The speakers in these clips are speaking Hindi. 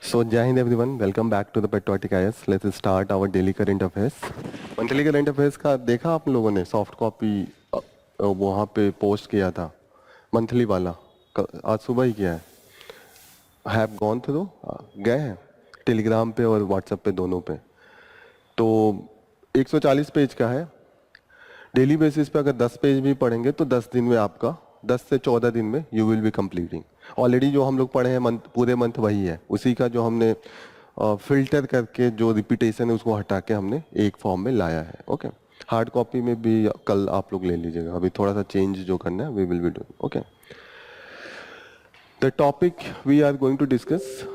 So, Jai Hind everyone, welcome back to the Patriotic IS. Let's start our daily current affairs. Monthly current affairs का देखा आप लोगों ने सॉफ्ट कॉपी वहाँ पे पोस्ट किया था मंथली वाला आज सुबह ही किया है. हैव गॉन थ्रू गए हैं टेलीग्राम पे और व्हाट्सएप पे दोनों पे. तो 140 पेज का है. डेली बेसिस पे अगर 10 पेज भी पढ़ेंगे तो 10 दिन में आपका 10 से 14 दिन में you will be completing. Already जो हम लोग पढ़े हैं पूरे मंथ वही है, उसी का जो हमने फिल्टर करके जो रिपीटेशन है उसको हटा के हमने एक फॉर्म में लाया है. ओके, हार्ड कॉपी में भी कल आप लोग ले लीजिएगा. अभी थोड़ा सा चेंज जो करना है we will be doing. Okay, the topic we are going to discuss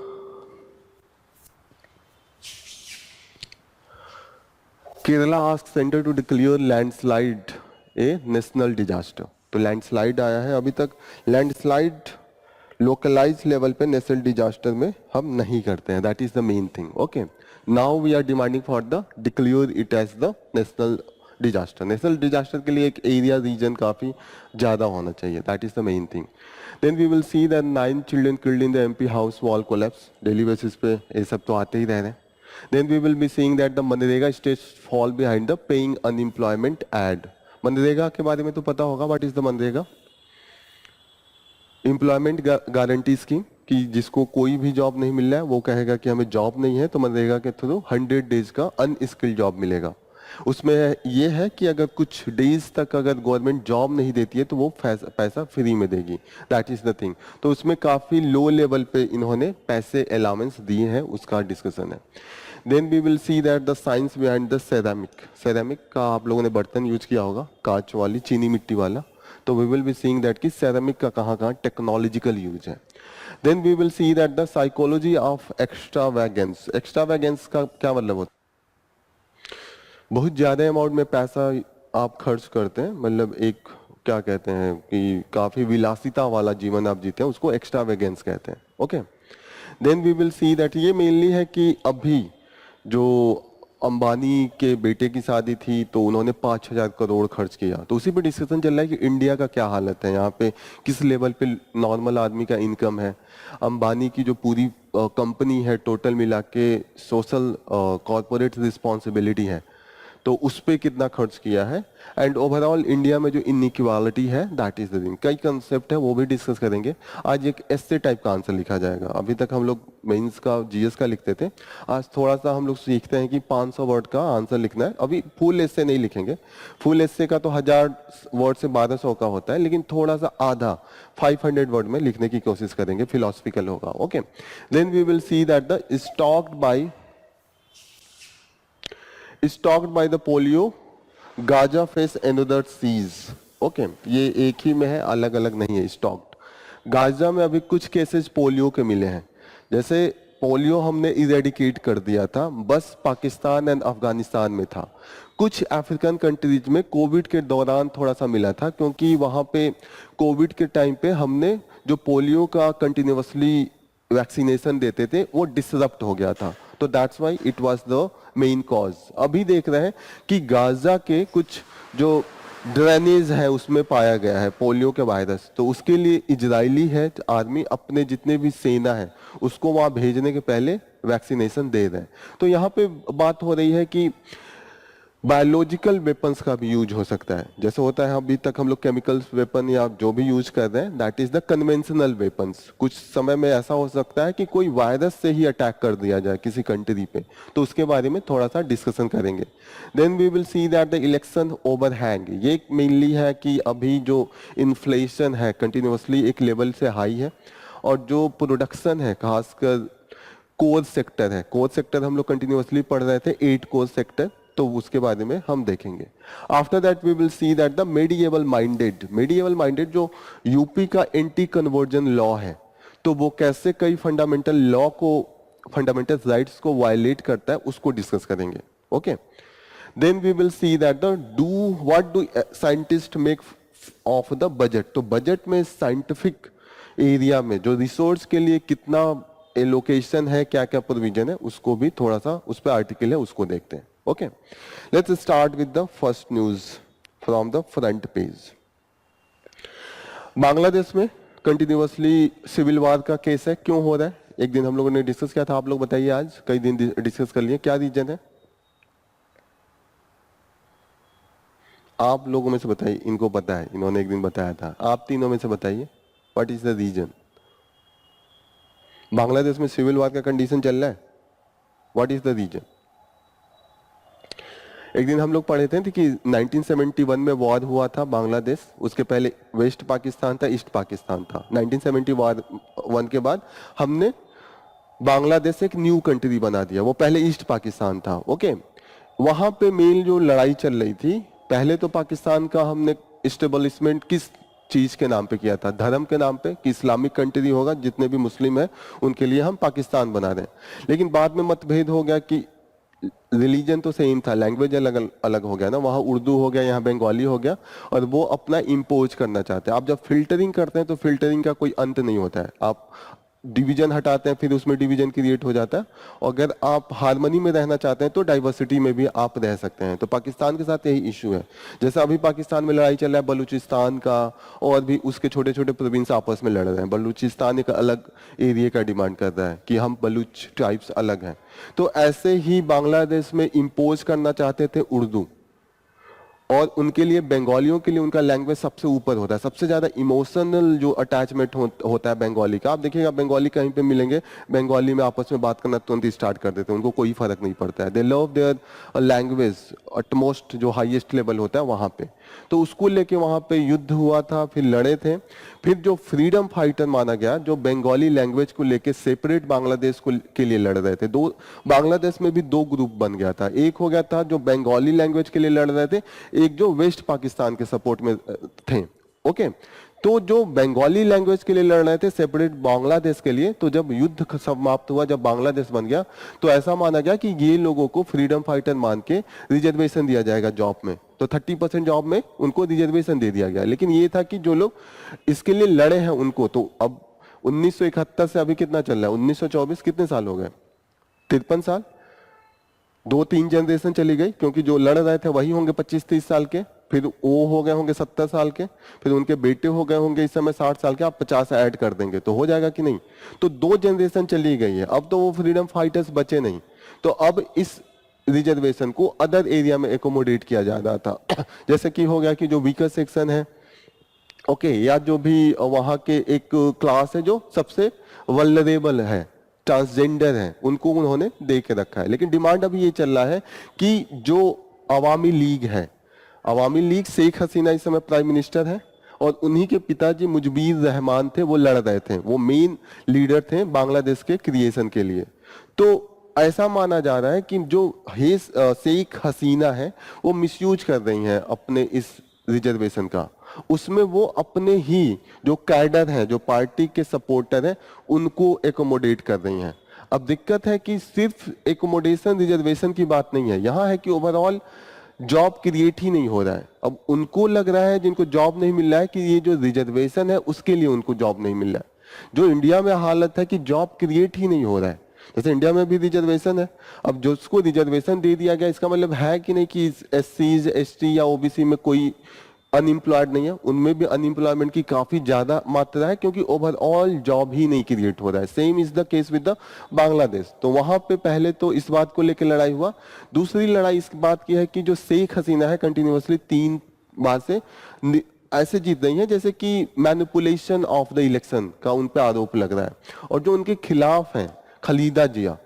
Kerala ask centre to declare landslide a national disaster. तो लैंडस्लाइड आया है. अभी तक लैंडस्लाइड लोकलाइज लेवल पे नेशनल डिजास्टर में हम नहीं करते हैं. That is the main thing. Okay, now we are demanding for the declare it as the national disaster. National disaster के लिए एक एरिया रीजन काफी ज्यादा होना चाहिए. That is the main thing. Then we will see that 9 children killed in the MP house wall collapse. Daily basis पे ये सब तो आते ही रह रहे हैं. Then we will be seeing that the MNREGA states fall behind the paying unemployment ad. MNREGA के बारे में तो पता होगा. What is the MNREGA? Employment guarantee scheme कि जिसको कोई भी जॉब नहीं मिल रहा है वो कहेगा कि हमें जॉब नहीं है तो मनरेगा के थ्रू 100 डेज का अनस्किल्ड जॉब मिलेगा. उसमें ये है कि अगर कुछ डेज तक अगर गवर्नमेंट जॉब नहीं देती है तो वो पैसा फ्री में देगी. That is the thing. तो उसमें काफी लो लेवल पे इन्होंने पैसे अलाउंस दिए हैं, उसका डिस्कशन है. Then we will see that the science behind the ceramic. Ceramic का आप लोगों ने बर्तन यूज किया होगा, कांच वाली चीनी मिट्टी वाला. तो we will be seeing that कि सेरामिक का कहाँ टेक्नोलॉजिकल यूज है. Then we will see that the psychology of extravagance. Extravagance का क्या मतलब होता है? बहुत ज्यादा अमाउंट में पैसा आप खर्च करते हैं, मतलब एक क्या कहते हैं कि काफी विलासिता वाला जीवन आप जीते हैं, उसको एक्स्ट्रावैगेंस कहते हैं. Okay, then we will see that ये मेनली है कि अभी जो अंबानी के बेटे की शादी थी तो उन्होंने 5,000 करोड़ खर्च किया. तो उसी पे डिस्कशन चल रहा है कि इंडिया का क्या हालत है, यहाँ पे किस लेवल पे नॉर्मल आदमी का इनकम है. अंबानी की जो पूरी कंपनी है टोटल मिला के सोशल कॉर्पोरेट रिस्पॉन्सिबिलिटी है तो उस पे कितना खर्च किया है. एंड ओवरऑल इंडिया में जो इनइक्वालिटी है दैट इज द थिंग. कई कंसेप्ट है वो भी डिस्कस करेंगे. आज एक ऐसे टाइप का आंसर लिखा जाएगा. अभी तक हम लोग मेंस का जीएस का लिखते थे, आज थोड़ा सा हम लोग सीखते हैं कि 500 वर्ड का आंसर लिखना है. अभी फुल एस्से नहीं लिखेंगे. फुल एस्से का तो 1000 वर्ड से 1200 का होता है, लेकिन थोड़ा सा आधा 500 वर्ड में लिखने की कोशिश करेंगे. फिलोसफिकल होगा. Okay, then we will see that the stalked by the polio, Gaza face another siege. Okay, ये एक ही में है, अलग अलग नहीं है. स्टॉक्ड गाजा में अभी कुछ केसेस पोलियो के मिले हैं. जैसे पोलियो हमने इरेडिकेट कर दिया था, बस पाकिस्तान एंड अफगानिस्तान में था. कुछ अफ्रीकन कंट्रीज में कोविड के दौरान थोड़ा सा मिला था, क्योंकि वहां पे कोविड के टाइम पे हमने जो पोलियो का कंटिन्यूसली वैक्सीनेशन देते थे वो डिसरप्ट हो गया था. तो that's why it was the main cause. अभी देख रहे हैं कि गाजा के कुछ जो ड्रेनेज है उसमें पाया गया है पोलियो के वायरस. तो उसके लिए इजरायली है आर्मी अपने जितने भी सेना है उसको वहां भेजने के पहले वैक्सीनेशन दे रहे हैं. तो यहाँ पे बात हो रही है कि बायोलॉजिकल वेपन्स का भी यूज हो सकता है. जैसे होता है अभी तक हम लोग केमिकल्स वेपन या जो भी यूज कर रहे हैं that is the conventional weapons. कुछ समय में ऐसा हो सकता है कि कोई वायरस से ही अटैक कर दिया जाए किसी कंट्री पे, तो उसके बारे में थोड़ा सा डिस्कशन करेंगे. Then we will see that the election overhang. ये मेनली है कि अभी जो इन्फ्लेशन है कंटिन्यूसली एक लेवल से हाई है, और जो प्रोडक्शन है खासकर कोर सेक्टर है. कोर सेक्टर हम लोग कंटिन्यूसली पढ़ रहे थे, 8 कोर सेक्टर, तो उसके बारे में हम देखेंगे. After that we will see that the medieval minded जो यूपी का एंटी कन्वर्जन लॉ है, तो वो कैसे कई फंडामेंटल लॉ को, फंडामेंटल राइट्स को वायलेट करता है, उसको डिस्कस करेंगे. Okay, then we will see that what do scientist make of the budget. तो बजट में साइंटिफिक एरिया में जो रिसोर्स के लिए कितना एलोकेशन है, क्या क्या प्रोविजन है, उसको भी थोड़ा सा उस पर आर्टिकल है उसको देखते हैं. Okay, let's start with the first news from the front page. Bangladesh में कंटिन्यूसली सिविल वार का केस है. क्यों हो रहा है? एक दिन हम लोगों ने डिस्कस किया था, आप लोग बताइए आज कई दिन डिस्कस कर लिए, क्या रीजन है? आप लोगों में से बताइए, इनको पता है, इन्होंने एक दिन बताया था, आप तीनों में से बताइए what is the reason? Bangladesh में सिविल वार का कंडीशन चल रहा है, व्हाट इज द रीजन? एक दिन हम लोग पढ़े थे कि 1971 में वॉर हुआ था बांग्लादेश, उसके पहले वेस्ट पाकिस्तान था, ईस्ट पाकिस्तान था। 1971 के बाद हमने बांग्लादेश एक न्यू कंट्री बना दिया, वो पहले ईस्ट पाकिस्तान था। ओके, वहां पे मेन जो लड़ाई चल रही थी, पहले तो पाकिस्तान का हमने इस्टेब्लिशमेंट किस चीज के नाम पे किया था? धर्म के नाम पे, कि इस्लामिक कंट्री होगा, जितने भी मुस्लिम हैं उनके लिए हम पाकिस्तान बना रहे हैं। लेकिन बाद में मतभेद हो गया कि रिलीजन तो सेम था, लैंग्वेज अलग अलग हो गया ना, वहाँ उर्दू हो गया, यहाँ बंगाली हो गया, और वो अपना इम्पोज करना चाहते हैं। आप जब फिल्टरिंग करते हैं तो फिल्टरिंग का कोई अंत नहीं होता है, आप डिवीजन हटाते हैं फिर उसमें डिवीजन क्रिएट हो जाता है। और अगर आप हार्मनी में रहना चाहते हैं तो डाइवर्सिटी में भी आप रह सकते हैं। तो पाकिस्तान के साथ यही इशू है। जैसे अभी पाकिस्तान में लड़ाई चल रहा है बलूचिस्तान का, और भी उसके छोटे छोटे प्रोविंस आपस में लड़ रहे हैं। बलूचिस्तान एक अलग एरिया का डिमांड कर रहा है कि हम बलूच ट्राइब्स अलग हैं। तो ऐसे ही बांग्लादेश में इम्पोज करना चाहते थे उर्दू, और उनके लिए बंगालियों के लिए उनका लैंग्वेज सबसे ऊपर होता है, सबसे ज्यादा इमोशनल जो अटैचमेंट होता है बंगाली का। आप देखिएगा बंगाली कहीं पे मिलेंगे, बंगाली में आपस में बात करना तुरंत स्टार्ट कर देते हैं, उनको कोई फर्क नहीं पड़ता है। दे लव देयर लैंग्वेज अटमोस्ट, जो हाईएस्ट लेवल होता है वहां पे। तो उसको लेके वहां पे युद्ध हुआ था, फिर लड़े थे। फिर जो फ्रीडम फाइटर माना गया, जो बंगाली लैंग्वेज को लेके सेपरेट बांग्लादेश को के लिए लड़ रहे थे, दो बांग्लादेश में भी दो ग्रुप बन गया था। एक हो गया था जो बंगाली लैंग्वेज के लिए लड़ रहे थे, एक जो वेस्ट पाकिस्तान के सपोर्ट में थे। ओके, तो जो बंगाली लैंग्वेज के लिए लड़ रहे थे सेपरेट बांग्लादेश के लिए, तो जब युद्ध समाप्त हुआ, जब बांग्लादेश बन गया, तो ऐसा माना गया कि ये लोगों को फ्रीडम फाइटर मान के रिजर्वेशन दिया जाएगा जॉब में। तो 30% जॉब में उनको रिजर्वेशन दे दिया गया। लेकिन ये था कि जो लोग इसके लिए लड़े हैं उनको, तो अब 1971 से अभी कितना चल रहा है, 1924, कितने साल हो गए? 53 साल, 2-3 जनरेशन चली गई, क्योंकि जो लड़ रहे थे वही होंगे 25-30 साल के, फिर वो हो गए होंगे 70 साल के, फिर उनके बेटे हो गए होंगे इस समय 60 साल के, आप 50 ऐड कर देंगे तो हो जाएगा कि नहीं? तो 2 जनरेशन चली गई है, अब तो वो फ्रीडम फाइटर्स बचे नहीं। तो अब इस रिजर्वेशन को अदर एरिया में एकोमोडेट किया जा रहा था। जैसे कि हो गया कि जो वीकर सेक्शन है, ओके, या जो भी वहां के एक क्लास है जो सबसे वल्नरेबल है, ट्रांसजेंडर है, उनको उन्होंने दे के रखा है। लेकिन डिमांड अभी ये चल रहा है कि जो अवामी लीग है, अवामी लीग, शेख हसीना इस समय प्राइम मिनिस्टर है, और उन्हीं के पिताजी मुजबीर रहमान थे, वो लड़ रहे थे, वो मेन लीडर थे बांग्लादेश के क्रिएशन के लिए। तो ऐसा माना जा रहा है कि जो शेख हसीना है वो मिसयूज कर रही हैं अपने इस रिजर्वेशन का। उसमें वो अपने ही जो कैडर हैं, जो पार्टी के सपोर्टर हैं, उनको एकोमोडेट कर रही हैं। अब दिक्कत है कि सिर्फ एकोमोडेशन रिजर्वेशन की बात नहीं है, यहाँ है कि ओवरऑल जॉब क्रिएट ही नहीं हो रहा है। अब उनको लग रहा है, जिनको जॉब नहीं मिल रहा है, कि ये जो रिजर्वेशन है उसके लिए उनको जॉब नहीं मिल रहा है। जो इंडिया में हालत है कि जॉब क्रिएट ही नहीं हो रहा है। जैसे इंडिया में भी रिजर्वेशन है, अब जो उसको रिजर्वेशन दे दिया गया, इसका मतलब है कि नहीं कि एससीज, एसटी या ओबीसी में कोई अनएम्प्लॉयड नहीं है? उनमें भी अनएम्प्लॉयमेंट की काफी ज्यादा मात्रा है, क्योंकि ओवरऑल जॉब ही नहीं क्रिएट हो रहा है। Same is the case with the Bangladesh. तो वहां पे पहले तो इस बात को लेकर लड़ाई हुआ। दूसरी लड़ाई इस बात की है कि जो शेख हसीना है कंटिन्यूअसली 3 बार से ऐसे जीत रही हैं जैसे कि मैनिपुलेशन ऑफ द इलेक्शन का उन पे आरोप लग रहा है। और जो उनके खिलाफ हैं खलीदा जिया,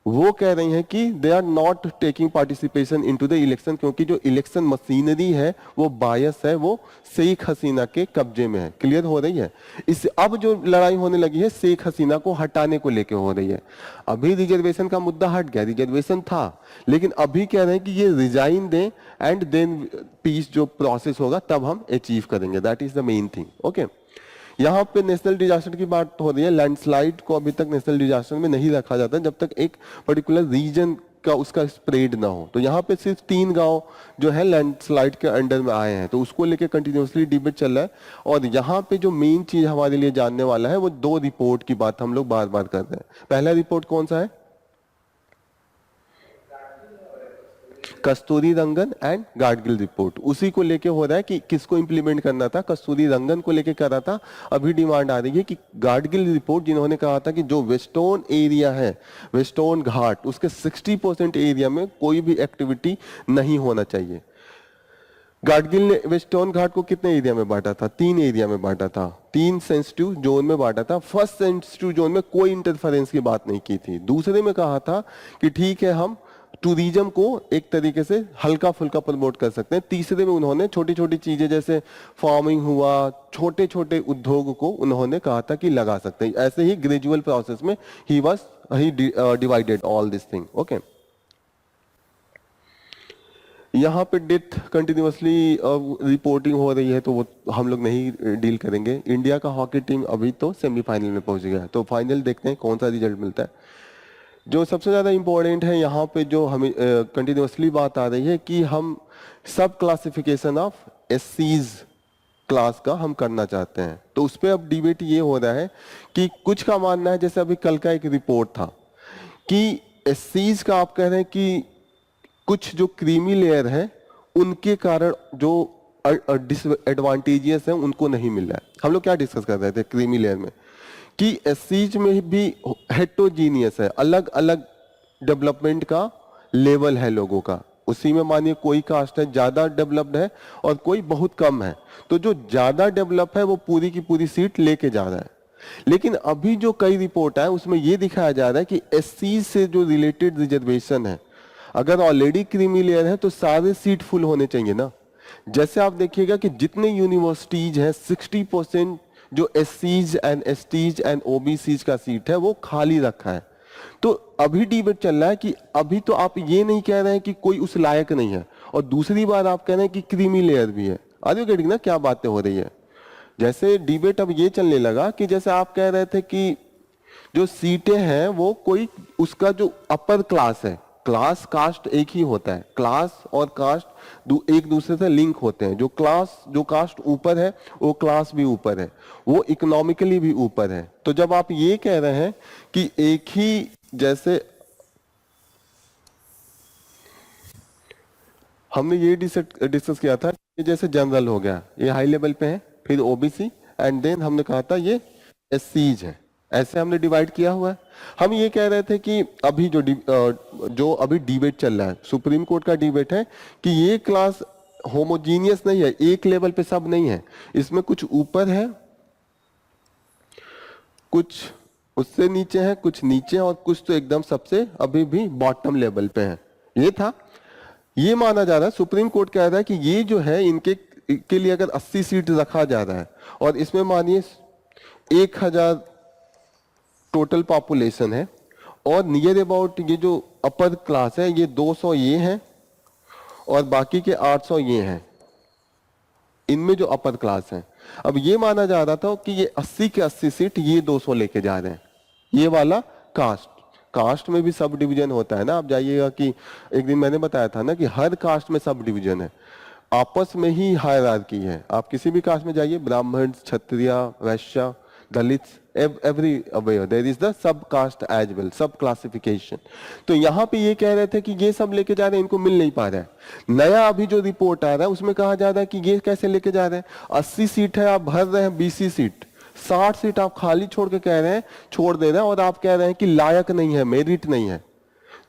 वो कह रही हैं कि they are not taking participation into the election, क्योंकि जो इलेक्शन मशीनरी है वो बायस है, वो शेख हसीना के कब्जे में है। क्लियर हो रही है? इस अब जो लड़ाई होने लगी है शेख हसीना को हटाने को लेके हो रही है। अभी रिजर्वेशन का मुद्दा हट गया, रिजर्वेशन था, लेकिन अभी कह रहे हैं कि ये रिजाइन दें एंड देन पीस जो प्रोसेस होगा तब हम अचीव करेंगे। That is the main thing. Okay, यहाँ पे नेशनल डिजास्टर की बात हो रही है। लैंडस्लाइड को अभी तक नेशनल डिजास्टर में नहीं रखा जाता जब तक एक पर्टिकुलर रीजन का उसका स्प्रेड ना हो। तो यहाँ पे सिर्फ 3 गांव जो है लैंडस्लाइड के अंडर में आए हैं, तो उसको लेके कंटिन्यूअसली डिबेट चल रहा है। और यहाँ पे जो मेन चीज हमारे लिए जानने वाला है वो 2 रिपोर्ट की बात हम लोग बार बार कर रहे हैं। पहला रिपोर्ट कौन सा है? कस्तूरी रंगन एंड गाडगिल रिपोर्ट, उसी को लेके हो रहा है कि किसको इंप्लीमेंट करना था, कस्तूरी रंगन को लेके करा था। अभी डिमांड आ रही है कि गाडगिल रिपोर्ट जिन्होंने कहा था कि जो वेस्टर्न एरिया है, वेस्टर्न घाट, उसके 60% एरिया में कोई भी एक्टिविटी नहीं होना चाहिए। गाडगिल ने वेस्टर्न घाट को कितने एरिया में बांटा था? 3 एरिया में बांटा था, 3 सेंसिटिव जोन में बांटा था। फर्स्ट सेंसिटिव जोन में कोई इंटरफेरेंस की बात नहीं की थी। दूसरे में कहा था कि ठीक है हम टूरिज्म को एक तरीके से हल्का फुल्का प्रमोट कर सकते हैं। तीसरे में उन्होंने छोटी छोटी चीजें जैसे फार्मिंग हुआ, छोटे छोटे उद्योग को उन्होंने कहा था कि लगा सकते हैं। ऐसे ही ग्रेजुअल प्रोसेस में he divided all this thing. Okay, यहाँ पे डेथ कंटिन्यूसली रिपोर्टिंग हो रही है तो वो हम लोग नहीं डील करेंगे। इंडिया का हॉकी टीम अभी तो सेमीफाइनल में पहुंच गया है, तो फाइनल देखते हैं कौन सा रिजल्ट मिलता है। जो सबसे ज़्यादा इम्पोर्टेंट है यहाँ पे जो हमें कंटिन्यूसली बात आ रही है कि हम सब क्लासिफिकेशन ऑफ एससीज क्लास का हम करना चाहते हैं। तो उस पर अब डिबेट ये हो रहा है कि कुछ का मानना है, जैसे अभी कल का एक रिपोर्ट था कि एससीज का आप कह रहे हैं कि कुछ जो क्रीमी लेयर है उनके कारण जो डिसएडवांटेजेस हैं उनको नहीं मिल रहा है। हम लोग क्या डिस्कस कर रहे थे क्रीमी लेयर में कि एससीज में भी हेट्रोजीनियस है, अलग अलग डेवलपमेंट का लेवल है लोगों का। उसी में मानिए कोई कास्ट है ज्यादा डेवलप्ड है और कोई बहुत कम है, तो जो ज्यादा डेवलप है वो पूरी की पूरी सीट लेके जा रहा है। लेकिन अभी जो कई रिपोर्ट है उसमें ये दिखाया जा रहा है कि एससी से जो रिलेटेड रिजर्वेशन है, अगर ऑलरेडी क्रीमी लेयर है तो सारे सीट फुल होने चाहिए ना। जैसे आप देखिएगा कि जितने यूनिवर्सिटीज हैं 60% जो एससीज एंड एसटीज एंड ओबीसीज का सीट है वो खाली रखा है। तो अभी डिबेट चल रहा है कि अभी तो आप ये नहीं कह रहे हैं कि कोई उस लायक नहीं है, और दूसरी बार आप कह रहे हैं कि क्रीमी लेयर भी है। आर यू गेटिंग ना क्या बातें हो रही है? जैसे डिबेट अब ये चलने लगा कि जैसे आप कह रहे थे कि जो सीटें हैं वो कोई उसका जो अपर क्लास है, क्लास कास्ट एक ही होता है, क्लास और कास्ट एक दूसरे से लिंक होते हैं। जो कास्ट ऊपर है वो क्लास भी ऊपर है, वो इकोनॉमिकली भी ऊपर है। तो जब आप ये कह रहे हैं कि एक ही जैसे हमने ये डिस्कस किया था कि जैसे जनरल हो गया, ये हाई लेवल पे है, फिर ओबीसी एंड देन हमने कहा था ये एससीज है, ऐसे हमने डिवाइड किया हुआ है। हम ये कह रहे थे कि अभी जो अभी डिबेट चल रहा है, सुप्रीम कोर्ट का डिबेट है कि ये क्लास होमोजीनियस नहीं है, एक लेवल पे सब नहीं है, इसमें कुछ ऊपर है, कुछ उससे नीचे है, कुछ नीचे, और कुछ तो एकदम सबसे अभी भी बॉटम लेवल पे है। ये था, ये माना जा रहा है, सुप्रीम कोर्ट कह रहा है कि ये जो है इनके के लिए अगर 80 सीट रखा जा रहा है और इसमें मानिए 1000 टोटल पॉपुलेशन है और नियर अबाउट ये जो अपर क्लास है ये 200 ये हैं और बाकी के 800 ये हैं, इनमें जो अपर क्लास है। अब ये माना जा रहा था कि ये 80 के 80 सीट ये 200 लेके जा रहे हैं। ये वाला कास्ट में भी सब डिवीजन होता है ना। आप जाइएगा कि एक दिन मैंने बताया था ना कि हर कास्ट में सब डिवीजन है, आपस में ही हायरार्की है। आप किसी भी कास्ट में जाइए, ब्राह्मण, क्षत्रिय, वैश्य, दलित, everywhere there is the sub caste as well, sub classification. तो यहाँ पे ये कह रहे थे कि ये सब लेके जा रहे हैं, इनको मिल नहीं पा रहा है। नया अभी जो रिपोर्ट आ रहा है उसमें कहा जा रहा है कि ये कैसे लेके जा रहे हैं, 80 सीट है आप भर रहे हैं, 20 सीट, 60 सीट आप खाली छोड़ के कह रहे हैं, छोड़ दे रहे हैं, और आप कह रहे हैं कि लायक नहीं है, मेरिट नहीं है।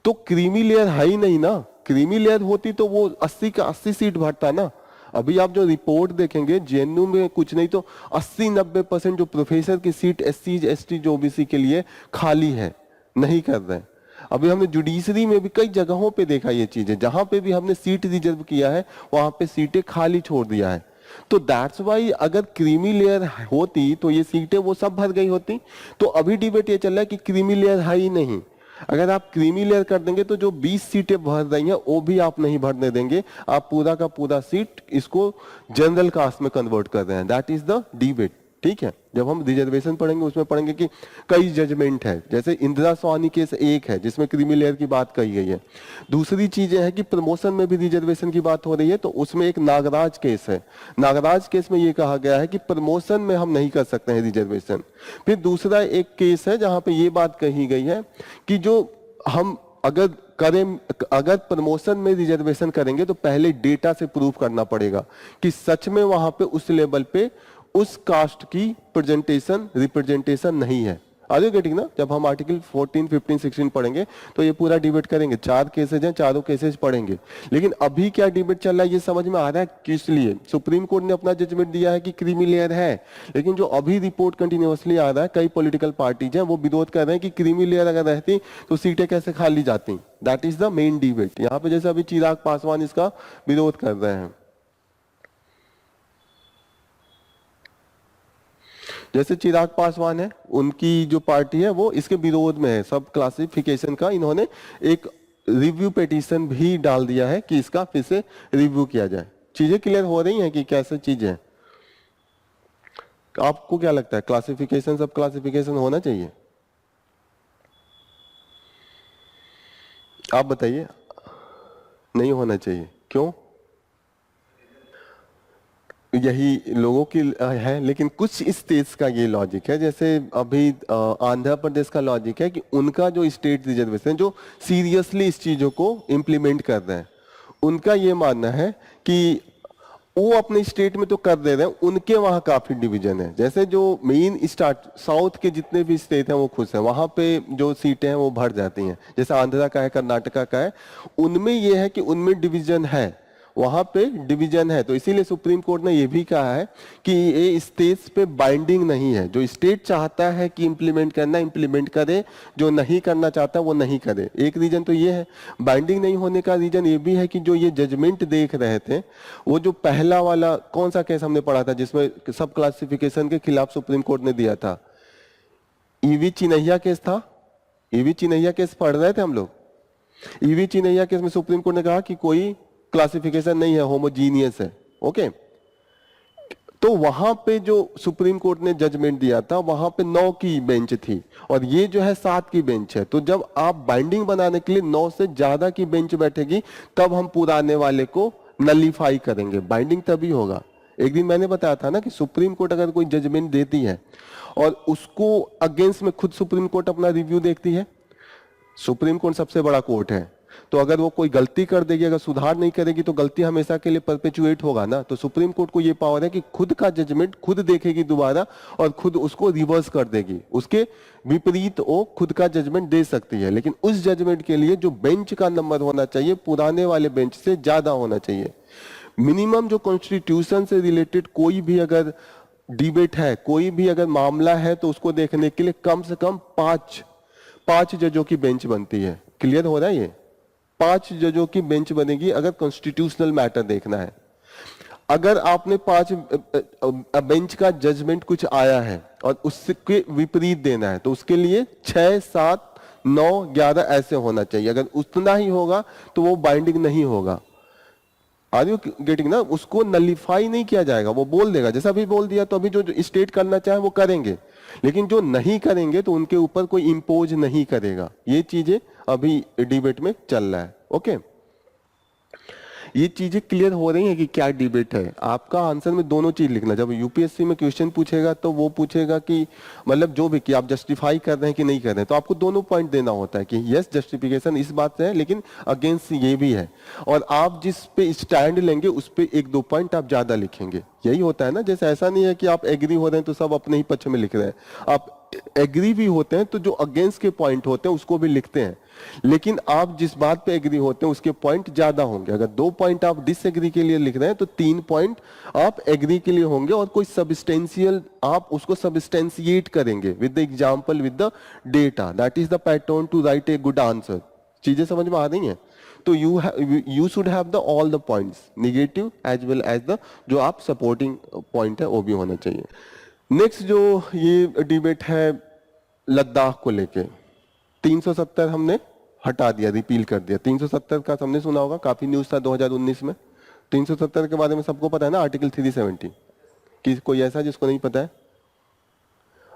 तो क्रीमी लेयर है ही नहीं ना। क्रीमी लेयर होती तो वो 80 का 80 सीट भरता ना। अभी आप जो रिपोर्ट देखेंगे जेएनयू में कुछ नहीं तो 80-90% जो प्रोफेसर की सीट एससी एसटी जो ओबीसी के लिए खाली है, नहीं कर रहे हैं। अभी हमने जुडिशरी में भी कई जगहों पे देखा ये चीजें, जहां पे भी हमने सीट रिजर्व किया है वहां पे सीटें खाली छोड़ दिया है। तो दैट्स वाई अगर क्रीमी लेयर होती तो ये सीटें वो सब भर गई होती। तो अभी डिबेट ये चल रहा है कि क्रीमी लेयर है ही नहीं। अगर आप क्रीमी लेयर कर देंगे तो जो 20 सीटें भर रही हैं वो भी आप नहीं भरने देंगे, आप पूरा का पूरा सीट इसको जनरल कास्ट में कन्वर्ट कर रहे हैं। That is the debate. ठीक है, जब हम रिजर्वेशन पढ़ेंगे उसमें पढ़ेंगे कि कई जजमेंट है, जैसे इंदिरा स्वामी केस एक है जिसमें क्रीमी लेयर की बात कही गई है। दूसरी चीजें है कि प्रमोशन में भी रिजर्वेशन की बात हो रही है, तो उसमें एक नागराज केस है। नागराज केस में ये कहा गया है कि प्रमोशन में हम नहीं कर सकते हैं रिजर्वेशन। फिर दूसरा एक केस है जहां पे ये बात कही गई है कि जो हम अगर करें, अगर प्रमोशन में रिजर्वेशन करेंगे तो पहले डेटा से प्रूव करना पड़ेगा कि सच में वहां पे उस लेवल पे उस कास्ट की रिप्रेजेंटेशन नहीं है। आर यू गेटिंग ना? जब हम आर्टिकल 14, 15, 16 पढ़ेंगे तो ये पूरा डिबेट करेंगे। 4 केसेज हैं, चारों केसेज पढ़ेंगे। लेकिन अभी क्या डिबेट चल रहा है ये समझ में आ रहा है किस लिए? सुप्रीम कोर्ट ने अपना जजमेंट दिया है कि क्रीमी लेयर है, लेकिन जो अभी रिपोर्ट कंटिन्यूअसली आ रहा है, कई पॉलिटिकल पार्टीज हैं वो विरोध कर रहे हैं कि क्रीमी लेयर अगर रहती तो सीटें कैसे खाली जाती। That is the main debate यहाँ पे। जैसे अभी चिराग पासवान इसका विरोध कर रहे हैं, जैसे चिराग पासवान है, उनकी जो पार्टी है वो इसके विरोध में है। सब क्लासिफिकेशन का इन्होंने एक रिव्यू पिटीशन भी डाल दिया है कि इसका फिर से रिव्यू किया जाए। चीजें क्लियर हो रही हैं कि कैसे चीजें हैं? आपको क्या लगता है, क्लासिफिकेशन सब क्लासिफिकेशन होना चाहिए? आप बताइए। नहीं होना चाहिए, क्यों? यही लोगों की है, लेकिन कुछ स्टेट्स का ये लॉजिक है। जैसे अभी आंध्र प्रदेश का लॉजिक है कि उनका जो स्टेट रिजर्वेशन जो सीरियसली इस चीजों को इम्प्लीमेंट कर रहे हैं, उनका ये मानना है कि वो अपने स्टेट में तो कर दे रहे हैं, उनके वहां काफी डिवीजन है। जैसे जो मेन स्टार्ट साउथ के जितने भी स्टेट हैं वो खुश हैं, वहां पे जो सीटें हैं वो भर जाती हैं। जैसे आंध्रा का है, कर्नाटका का है, उनमें ये है कि उनमें डिवीजन है, वहां पे डिवीजन है। तो इसीलिए सुप्रीम कोर्ट ने यह भी कहा है कि ये स्टेट्स पे बाइंडिंग नहीं है। जो स्टेट चाहता है कि इंप्लीमेंट करना, इंप्लीमेंट करे, जो नहीं करना चाहता वो नहीं करे। एक रीजन तो ये है। बाइंडिंग नहीं होने का रीजन ये भी है कि जो ये जजमेंट देख रहे थे, वो जो पहला वाला कौन सा केस हमने पढ़ा था जिसमें सब क्लासिफिकेशन के खिलाफ सुप्रीम कोर्ट ने दिया था, ईवी चिनैया केस था। ईवी चिनैया केस पढ़ रहे थे हम लोग। ईवी चिनैया केस में सुप्रीम कोर्ट ने कहा कि कोई क्लासिफिकेशन नहीं है, होमोजीनियस है। ओके, तो वहां पे जो सुप्रीम कोर्ट ने जजमेंट दिया था वहां पे 9 की बेंच थी और ये जो है 7 की बेंच है। तो जब आप बाइंडिंग बनाने के लिए 9 से ज्यादा की बेंच बैठेगी तब हम पुराने वाले को नलीफाई करेंगे। बाइंडिंग तभी होगा। एक दिन मैंने बताया था ना कि सुप्रीम कोर्ट अगर कोई जजमेंट देती है और उसको अगेंस्ट में खुद सुप्रीम कोर्ट अपना रिव्यू देखती है। सुप्रीम कोर्ट सबसे बड़ा कोर्ट है, तो अगर वो कोई गलती कर देगी, अगर सुधार नहीं करेगी तो गलती हमेशा के लिए परपेचुएट होगा ना। तो सुप्रीम कोर्ट को ये पावर है कि खुद का जजमेंट खुद देखेगी दोबारा और खुद उसको रिवर्स कर देगी, उसके विपरीत वो खुद का जजमेंट दे सकती है। लेकिन उस जजमेंट के लिए जो बेंच का नंबर होना चाहिए पुराने वाले बेंच से ज्यादा होना चाहिए। मिनिमम जो कॉन्स्टिट्यूशन से रिलेटेड कोई भी अगर डिबेट है, कोई भी अगर मामला है, तो उसको देखने के लिए कम से कम पांच जजों की बेंच बनती है। क्लियर हो रहा है? ये 5 जजों की बेंच बनेगी अगर कॉन्स्टिट्यूशनल मैटर देखना है। अगर आपने 5 बेंच का जजमेंट कुछ आया है और उसके विपरीत देना है तो उसके लिए 6, 7, 9, 11 ऐसे होना चाहिए। अगर उतना ही होगा तो वो बाइंडिंग नहीं होगा। आर यू गेटिंग ना? उसको नलीफाई नहीं किया जाएगा, वो बोल देगा। जैसा भी बोल दिया तो अभी जो स्टेट करना चाहे वो करेंगे, लेकिन जो नहीं करेंगे तो उनके ऊपर कोई इंपोज नहीं करेगा। ये चीजें अभी डिबेट में चल रहा है। ओके, ये चीजें क्लियर हो रही हैं कि क्या डिबेट है। आपका आंसर में दोनों चीज लिखना। जब यूपीएससी में क्वेश्चन पूछेगा तो वो पूछेगा कि मतलब जो भी कि आप जस्टिफाई कर रहे हैं कि नहीं कर रहे हैं, तो आपको दोनों पॉइंट देना होता है कि यस जस्टिफिकेशन इस बात से है लेकिन अगेंस्ट ये भी है, और आप जिस पे स्टैंड लेंगे उस पे 1-2 पॉइंट आप ज्यादा लिखेंगे। यही होता है ना। जैसे ऐसा नहीं है कि आप एग्री हो रहे हैं तो सब अपने ही पक्ष में लिख रहे हैं। आप एग्री भी होते हैं तो जो अगेंस्ट के पॉइंट होते हैं उसको भी लिखते हैं, लेकिन आप जिस बात पे एग्री होते हैं उसके पॉइंट ज्यादा होंगे। अगर 2 पॉइंट आप डिसएग्री के लिए लिख रहे हैं तो 3 पॉइंट आप एग्री के लिए होंगे, और कोई सब्सटेंशियल आप उसको सब्सटेंशिएट करेंगे with the example, with the data. That is the pattern to write a good answer. चीजें समझ में आ रही हैं? तो you should have the all the points, negative as well as the जो आप सपोर्टिंग पॉइंट है वो भी होना चाहिए। नेक्स्ट जो ये डिबेट है लद्दाख को लेके, 370 हमने हटा दिया, रिपील कर दिया। 370 का हमने सुना होगा, काफी न्यूज था 2019 में। 370 के बारे में सबको पता है ना, आर्टिकल 370। कि कोई ऐसा जिसको नहीं पता है?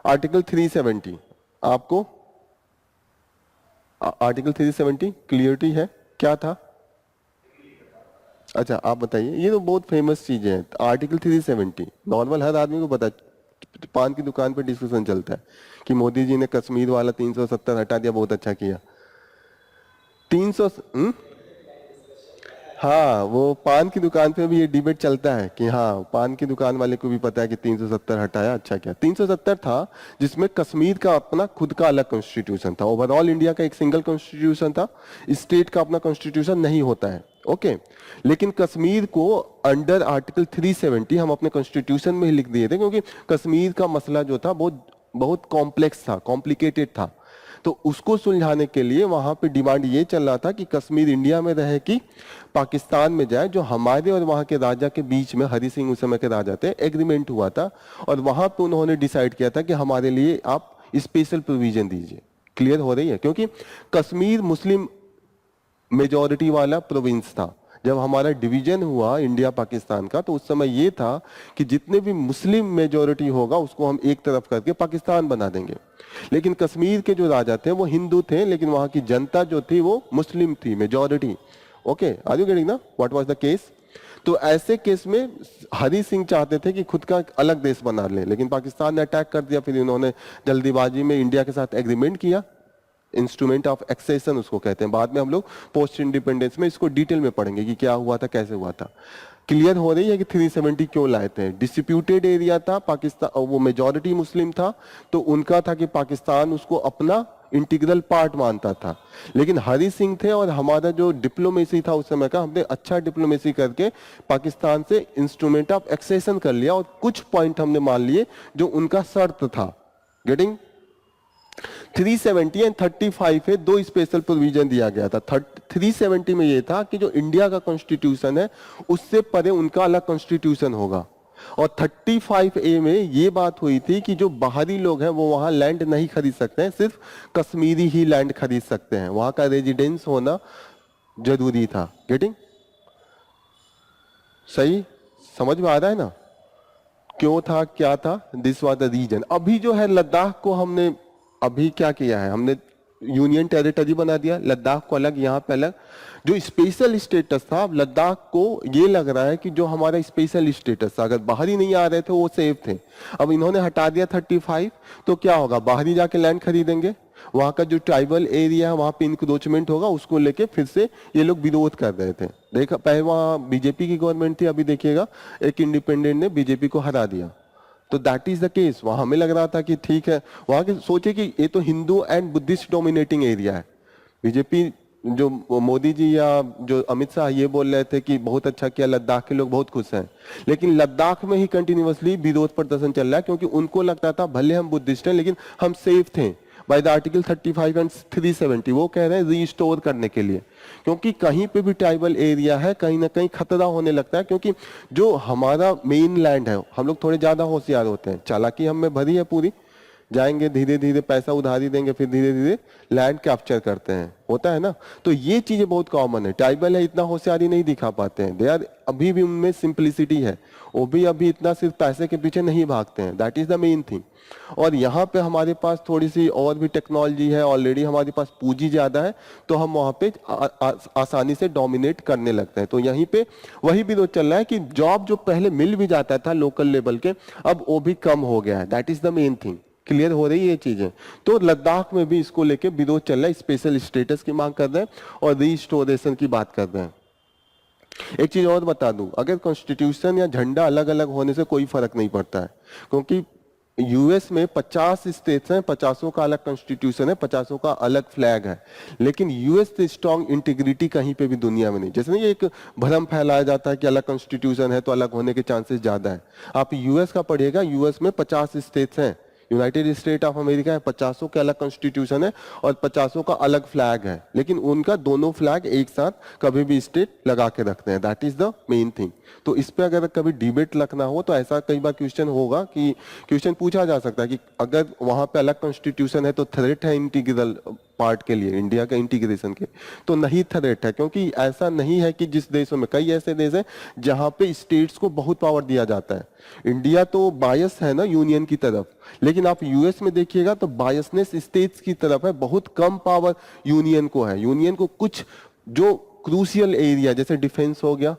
आर्टिकल 370 आपको आर्टिकल 370 क्लियरिटी है क्या था? अच्छा आप बताइए। ये तो बहुत फेमस चीजें हैं। आर्टिकल 370 नॉर्मल हर आदमी को पता है। पान की दुकान पे डिस्कशन चलता है कि मोदी जी ने कश्मीर वाला 370 हटा दिया, बहुत अच्छा किया। 300। हाँ, वो पान की दुकान पे भी ये डिबेट चलता है कि हाँ, पान की दुकान वाले को भी पता है कि 370 हटाया अच्छा क्या। 370 था जिसमें कश्मीर का अपना खुद का अलग कॉन्स्टिट्यूशन था। ओवरऑल इंडिया का एक सिंगल कॉन्स्टिट्यूशन था, स्टेट का अपना कॉन्स्टिट्यूशन नहीं होता है। ओके, लेकिन कश्मीर को अंडर आर्टिकल 370 हम अपने कॉन्स्टिट्यूशन में ही लिख दिए थे, क्योंकि कश्मीर का मसला जो था बहुत बहुत कॉम्प्लेक्स था, कॉम्प्लिकेटेड था। तो उसको सुलझाने के लिए वहां पे डिमांड ये चल रहा था कि कश्मीर इंडिया में रहे कि पाकिस्तान में जाए। जो हमारे और वहां के राजा के बीच में, हरि सिंह उस समय के राजा थे, एग्रीमेंट हुआ था और वहां पे उन्होंने डिसाइड किया था कि हमारे लिए आप स्पेशल प्रोविजन दीजिए। क्लियर हो रही है? क्योंकि कश्मीर मुस्लिम मेजॉरिटी वाला प्रोविंस था। जब हमारा डिवीजन हुआ इंडिया पाकिस्तान का, तो उस समय ये था कि जितने भी मुस्लिम मेजॉरिटी होगा उसको हम एक तरफ करके पाकिस्तान बना देंगे। लेकिन कश्मीर के जो राजा थे वो हिंदू थे, लेकिन वहां की जनता जो थी वो मुस्लिम थी, majority. Okay, are you getting ना व्हाट वाज द केस? तो ऐसे केस में हरि सिंह चाहते थे कि खुद का एक अलग देश बना लें, लेकिन पाकिस्तान ने अटैक कर दिया। फिर उन्होंने जल्दीबाजी में इंडिया के साथ एग्रीमेंट किया, इंस्ट्रूमेंट ऑफ एक्सेशन उसको कहते हैं। बाद में हम लोग पोस्ट इंडिपेंडेंस में इसको डिटेल में पढ़ेंगे कि क्या हुआ था, कैसे हुआ था। क्लियर हो रही है कि 370 क्यों लाए थे? डिस्प्यूटेड एरिया था, पाकिस्तान वो मेजॉरिटी मुस्लिम था, तो उनका था कि पाकिस्तान उसको अपना इंटीग्रल पार्ट मानता था। लेकिन हरि सिंह थे और हमारा जो डिप्लोमेसी था उस समय का, हमने अच्छा डिप्लोमेसी करके पाकिस्तान से इंस्ट्रूमेंट ऑफ एक्सेशन कर लिया और कुछ पॉइंट हमने मान लिए जो उनका शर्त था। गेटिंग? 370 एंड 35 है, दो स्पेशल प्रोविजन दिया गया था। 370 में ये था कि जो इंडिया का कॉन्स्टिट्यूशन है उससे परे उनका अलग कॉन्स्टिट्यूशन होगा। और 35A में ये बात हुई थी कि जो बाहरी लोग हैं वो वहां लैंड नहीं खरीद सकते हैं, सिर्फ कश्मीरी ही लैंड खरीद सकते हैं, वहां का रेजिडेंस होना जरूरी था। गेटिंग? सही समझ में आ रहा है ना? क्यों था, क्या था? This was the reason. अभी जो है लद्दाख को हमने अभी क्या किया है, हमने यूनियन टेरिटरी बना दिया, लद्दाख को अलग, यहाँ पे अलग। जो स्पेशल स्टेटस था, अब लद्दाख को ये लग रहा है कि जो हमारा स्पेशल स्टेटस था, अगर बाहरी नहीं आ रहे थे वो सेफ थे। अब इन्होंने हटा दिया 35, तो क्या होगा? बाहरी जाके लैंड खरीदेंगे, वहां का जो ट्राइबल एरिया है वहां पे इंक्रोचमेंट होगा, उसको लेके फिर से ये लोग विरोध कर रहे थे। देखा, पहले वहां बीजेपी की गवर्नमेंट थी, अभी देखिएगा एक इंडिपेंडेंट ने बीजेपी को हरा दिया। तो दैट इज द केस। वहां हमें लग रहा था कि ठीक है, वहां के सोचे कि ये तो Hindu and Buddhist dominating area है। बीजेपी जो मोदी जी या जो अमित शाह ये बोल रहे थे कि बहुत अच्छा किया, लद्दाख के लोग बहुत खुश हैं, लेकिन लद्दाख में ही कंटिन्यूअसली विरोध प्रदर्शन चल रहा है, क्योंकि उनको लगता था भले हम बुद्धिस्ट हैं लेकिन हम सेफ थे बाय द आर्टिकल 35 एंड 370। वो कह रहे हैं रीस्टोर करने के लिए, क्योंकि कहीं पे भी ट्राइबल एरिया है कहीं ना कहीं खतरा होने लगता है। क्योंकि जो हमारा मेन लैंड है, हम लोग थोड़े ज्यादा होशियार होते हैं, चालाकी हम में भरी है पूरी, जाएंगे धीरे धीरे पैसा उधारी देंगे, फिर धीरे धीरे लैंड कैप्चर करते हैं, होता है ना। तो ये चीजें बहुत कॉमन है। ट्राइबल है, इतना होशियारी नहीं दिखा पाते हैं, दे आर अभी भी उनमें सिंप्लिसिटी है, वो भी अभी इतना सिर्फ पैसे के पीछे नहीं भागते हैं। That is the main thing. और यहाँ पे हमारे पास थोड़ी सी और भी टेक्नोलॉजी है, ऑलरेडी हमारे पास पूंजी ज्यादा है, तो हम वहां पे आसानी से डोमिनेट करने लगते हैं। तो यहीं पे वही विरोध चल रहा है कि जॉब जो पहले मिल भी जाता था लोकल लेवल के, अब वो भी कम हो गया है। That is the main thing. Clear हो रही है ये चीजें? तो लद्दाख में भी इसको लेके विरोध चल रहा है, स्पेशल स्टेटस की मांग कर रहे हैं और रीस्टोरेशन की बात कर रहे हैं। एक चीज और बता दूं, अगर कॉन्स्टिट्यूशन या झंडा अलग अलग होने से कोई फर्क नहीं पड़ता है, क्योंकि यूएस में 50 स्टेट्स हैं, 50 का अलग कॉन्स्टिट्यूशन है, 50 का अलग फ्लैग है, लेकिन यूएस से स्ट्रॉन्ग इंटीग्रिटी कहीं पे भी दुनिया में नहीं। जैसे नहीं एक भ्रम फैलाया जाता है कि अलग कॉन्स्टिट्यूशन है तो अलग होने के चांसेस ज्यादा है। आप यूएस का पढ़िएगा, यूएस में 50 स्टेट्स हैं, यूनाइटेड स्टेट ऑफ अमेरिका है, 50 के अलग कॉन्स्टिट्यूशन है और 50 का अलग फ्लैग है, लेकिन उनका दोनों फ्लैग एक साथ कभी भी स्टेट लगा के रखते हैं। That is the main thing. तो इस पे अगर कभी डिबेट रखना हो तो ऐसा कई बार क्वेश्चन होगा कि क्वेश्चन पूछा जा सकता है कि अगर वहां पे अलग कॉन्स्टिट्यूशन है तो थ्रेट है इंटीग्रल पार्ट के लिए, इंडिया के इंटीग्रेशन के? तो नहीं थ्रेट है, क्योंकि ऐसा नहीं है कि जिस देशों में, कई ऐसे देश हैं जहां पे स्टेट्स को बहुत पावर दिया जाता है। इंडिया तो बायस है ना यूनियन की तरफ, लेकिन आप यूएस में देखिएगा तो बायसनेस स्टेट्स की तरफ है, बहुत कम पावर यूनियन को है। यूनियन को कुछ जो क्रूशियल एरिया जैसे डिफेंस हो गया,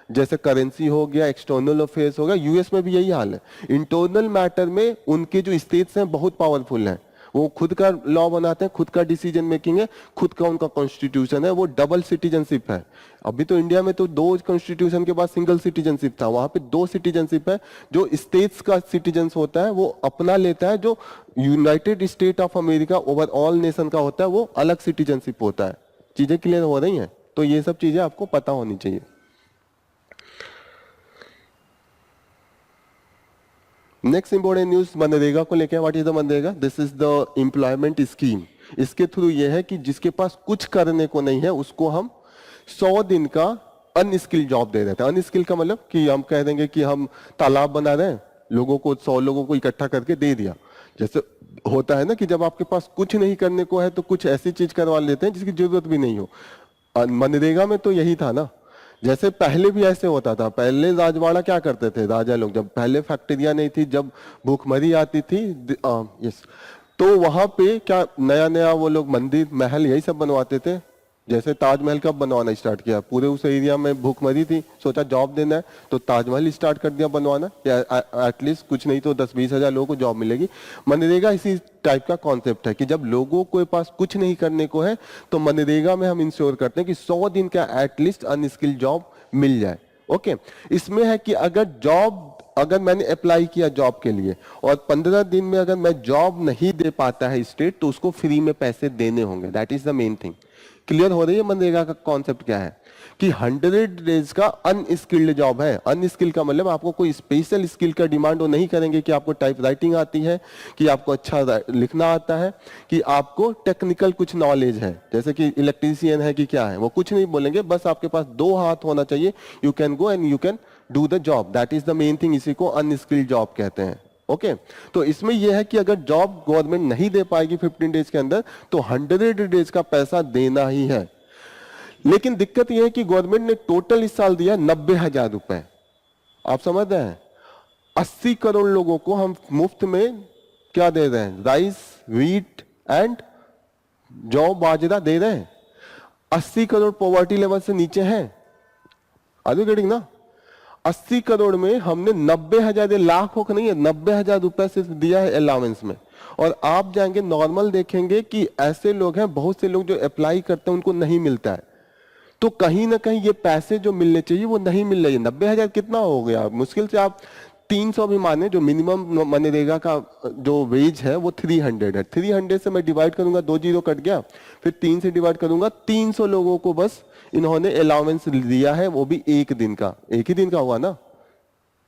जैसे करेंसी हो गया, एक्सटर्नल अफेयर्स हो गया, यूएस में भी यही हाल है। इंटरनल मैटर में उनके जो स्टेट्स हैं बहुत पावरफुल हैं, वो खुद का लॉ बनाते हैं, खुद का डिसीजन मेकिंग है, खुद का उनका कॉन्स्टिट्यूशन है, वो डबल सिटीजनशिप है। अभी तो इंडिया में तो 2 कॉन्स्टिट्यूशन के बाद सिंगल सिटीजनशिप था, वहां पे 2 सिटीजनशिप है। जो स्टेट्स का सिटीजन होता है वो अपना लेता है, जो United state of America overall nation का होता है वो अलग सिटीजनशिप होता है। चीजें क्लियर हो रही हैं? तो ये सब चीजें आपको पता होनी चाहिए। नेक्स्ट इंपॉर्टेंट न्यूज मनरेगा को लेकर। What is the MNREGA? This is the employment scheme. इसके थ्रू ये है कि जिसके पास कुछ करने को नहीं है उसको हम 100 दिन का अनस्किल जॉब दे देते हैं। अनस्किल का मतलब कि हम कह देंगे कि हम तालाब बना रहे हैं, लोगों को 100 लोगों को इकट्ठा करके दे दिया। जैसे होता है ना कि जब आपके पास कुछ नहीं करने को है तो कुछ ऐसी चीज करवा लेते हैं जिसकी जरूरत भी नहीं हो। मनरेगा में तो यही था ना। जैसे पहले भी ऐसे होता था, पहले राजवाड़ा क्या करते थे राजा लोग, जब पहले फैक्ट्रियां नहीं थी, जब भूखमरी आती थी, यस, तो वहां पे क्या नया नया वो लोग मंदिर महल यही सब बनवाते थे। जैसे ताजमहल कब बनवाना स्टार्ट किया? पूरे उस एरिया में भूखमरी थी, सोचा जॉब देना है तो ताजमहल स्टार्ट कर दिया बनवाना, या एटलीस्ट कुछ नहीं तो 10-20 हजार लोगों को जॉब मिलेगी। मनरेगा इसी टाइप का कॉन्सेप्ट है कि जब लोगों के पास कुछ नहीं करने को है तो मनरेगा में हम इंश्योर करते हैं कि 100 दिन का एटलीस्ट अनस्किल्ड जॉब मिल जाए। ओके, इसमें है कि अगर मैंने अप्लाई किया जॉब के लिए और 15 दिन में अगर मैं जॉब नहीं दे पाता है स्टेट, तो उसको फ्री में पैसे देने होंगे। That is the main thing. Clear हो रही है मनरेगा का कॉन्सेप्ट क्या है? कि 100 डेज का अनस्किल्ड जॉब है। अनस्किल्ड का मतलब आपको कोई स्पेशल स्किल का डिमांड वो नहीं करेंगे कि आपको टाइप राइटिंग आती है, कि आपको अच्छा लिखना आता है, कि आपको टेक्निकल कुछ नॉलेज है, जैसे कि इलेक्ट्रीशियन है कि क्या है, वो कुछ नहीं बोलेंगे। बस आपके पास 2 हाथ होना चाहिए, you can go and you can do the job. That is the main thing, इसी को अनस्किल्ड जॉब कहते हैं। ओके, तो इसमें यह है कि अगर जॉब गवर्नमेंट नहीं दे पाएगी 15 डेज के अंदर तो 100 डेज का पैसा देना ही है। लेकिन दिक्कत यह है कि गवर्नमेंट ने टोटल इस साल दिया 90,000 रुपए। आप समझ रहे हैं? 80 करोड़ लोगों को हम मुफ्त में क्या दे रहे हैं? राइस, व्हीट एंड जौ, बाजरा दे रहे हैं। 80 करोड़ पॉवर्टी लेवल से नीचे हैं। आर यू गेटिंग ना? 80 करोड़ में हमने 90,000, लाखों का नहीं है, 90,000 रुपए सिर्फ दिया है अलाउंस में। और आप जाएंगे नॉर्मल देखेंगे कि ऐसे लोग हैं, बहुत से लोग जो अप्लाई करते हैं उनको नहीं मिलता है। तो कहीं ना कहीं ये पैसे जो मिलने चाहिए वो नहीं मिल रही है। 90,000 कितना हो गया? मुश्किल से आप 300 भी माने, जो मिनिमम मनरेगा का जो वेज है वो 300 है। 300 से मैं डिवाइड करूंगा, 2 जीरो कट गया, फिर 3 से डिवाइड करूंगा, 300 लोगों को बस इन्होंने अलाउंस दिया है, वो भी एक दिन का। एक ही दिन का हुआ ना?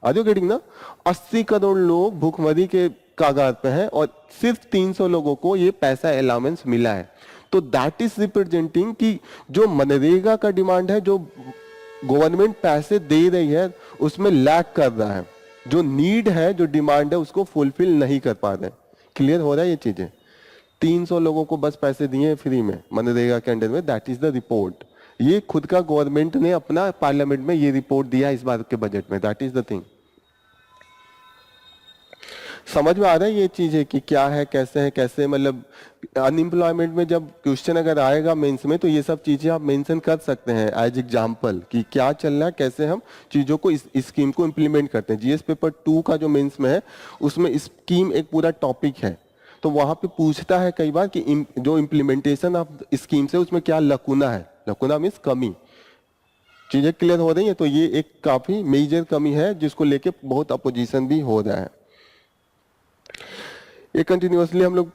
आर यू गेटिंग ना? 80 करोड़ लोग भूखमरी के कागार पे हैं और सिर्फ 300 लोगों को ये पैसा अलाउंस मिला है। तो दैट इज रिप्रेजेंटिंग कि जो मनरेगा का डिमांड है, जो गवर्नमेंट पैसे दे रही है, उसमें लैक कर रहा है। जो नीड है, जो डिमांड है, उसको फुलफिल नहीं कर पा रहे। क्लियर हो रहा है ये चीजें? 300 लोगों को बस पैसे दिए फ्री में मनरेगा के अंडर में। That is the report. ये खुद का गवर्नमेंट ने अपना पार्लियामेंट में ये रिपोर्ट दिया इस बार के बजट में। That is the thing. समझ में आ रहा है ये चीजें कि क्या है, कैसे है, कैसे, मतलब अनएम्प्लॉयमेंट में जब क्वेश्चन अगर आएगा मेंस में तो ये सब चीजें आप मेंशन कर सकते हैं एज एग्जांपल कि क्या चल रहा है, कैसे हम चीजों को इस स्कीम को इम्प्लीमेंट करते हैं। जीएस पेपर 2 का जो मेंस में है उसमें स्कीम एक पूरा टॉपिक है, तो वहां पे पूछता है कई बार कि जो इम्प्लीमेंटेशन ऑफ स्कीम से उसमें क्या लकुना है। लकुना मीन्स कमी। चीजें क्लियर हो रही है? तो ये एक काफी मेजर कमी है जिसको लेके बहुत अपोजिशन भी हो रहा है। ये कंटिन्यूअसली हम लोग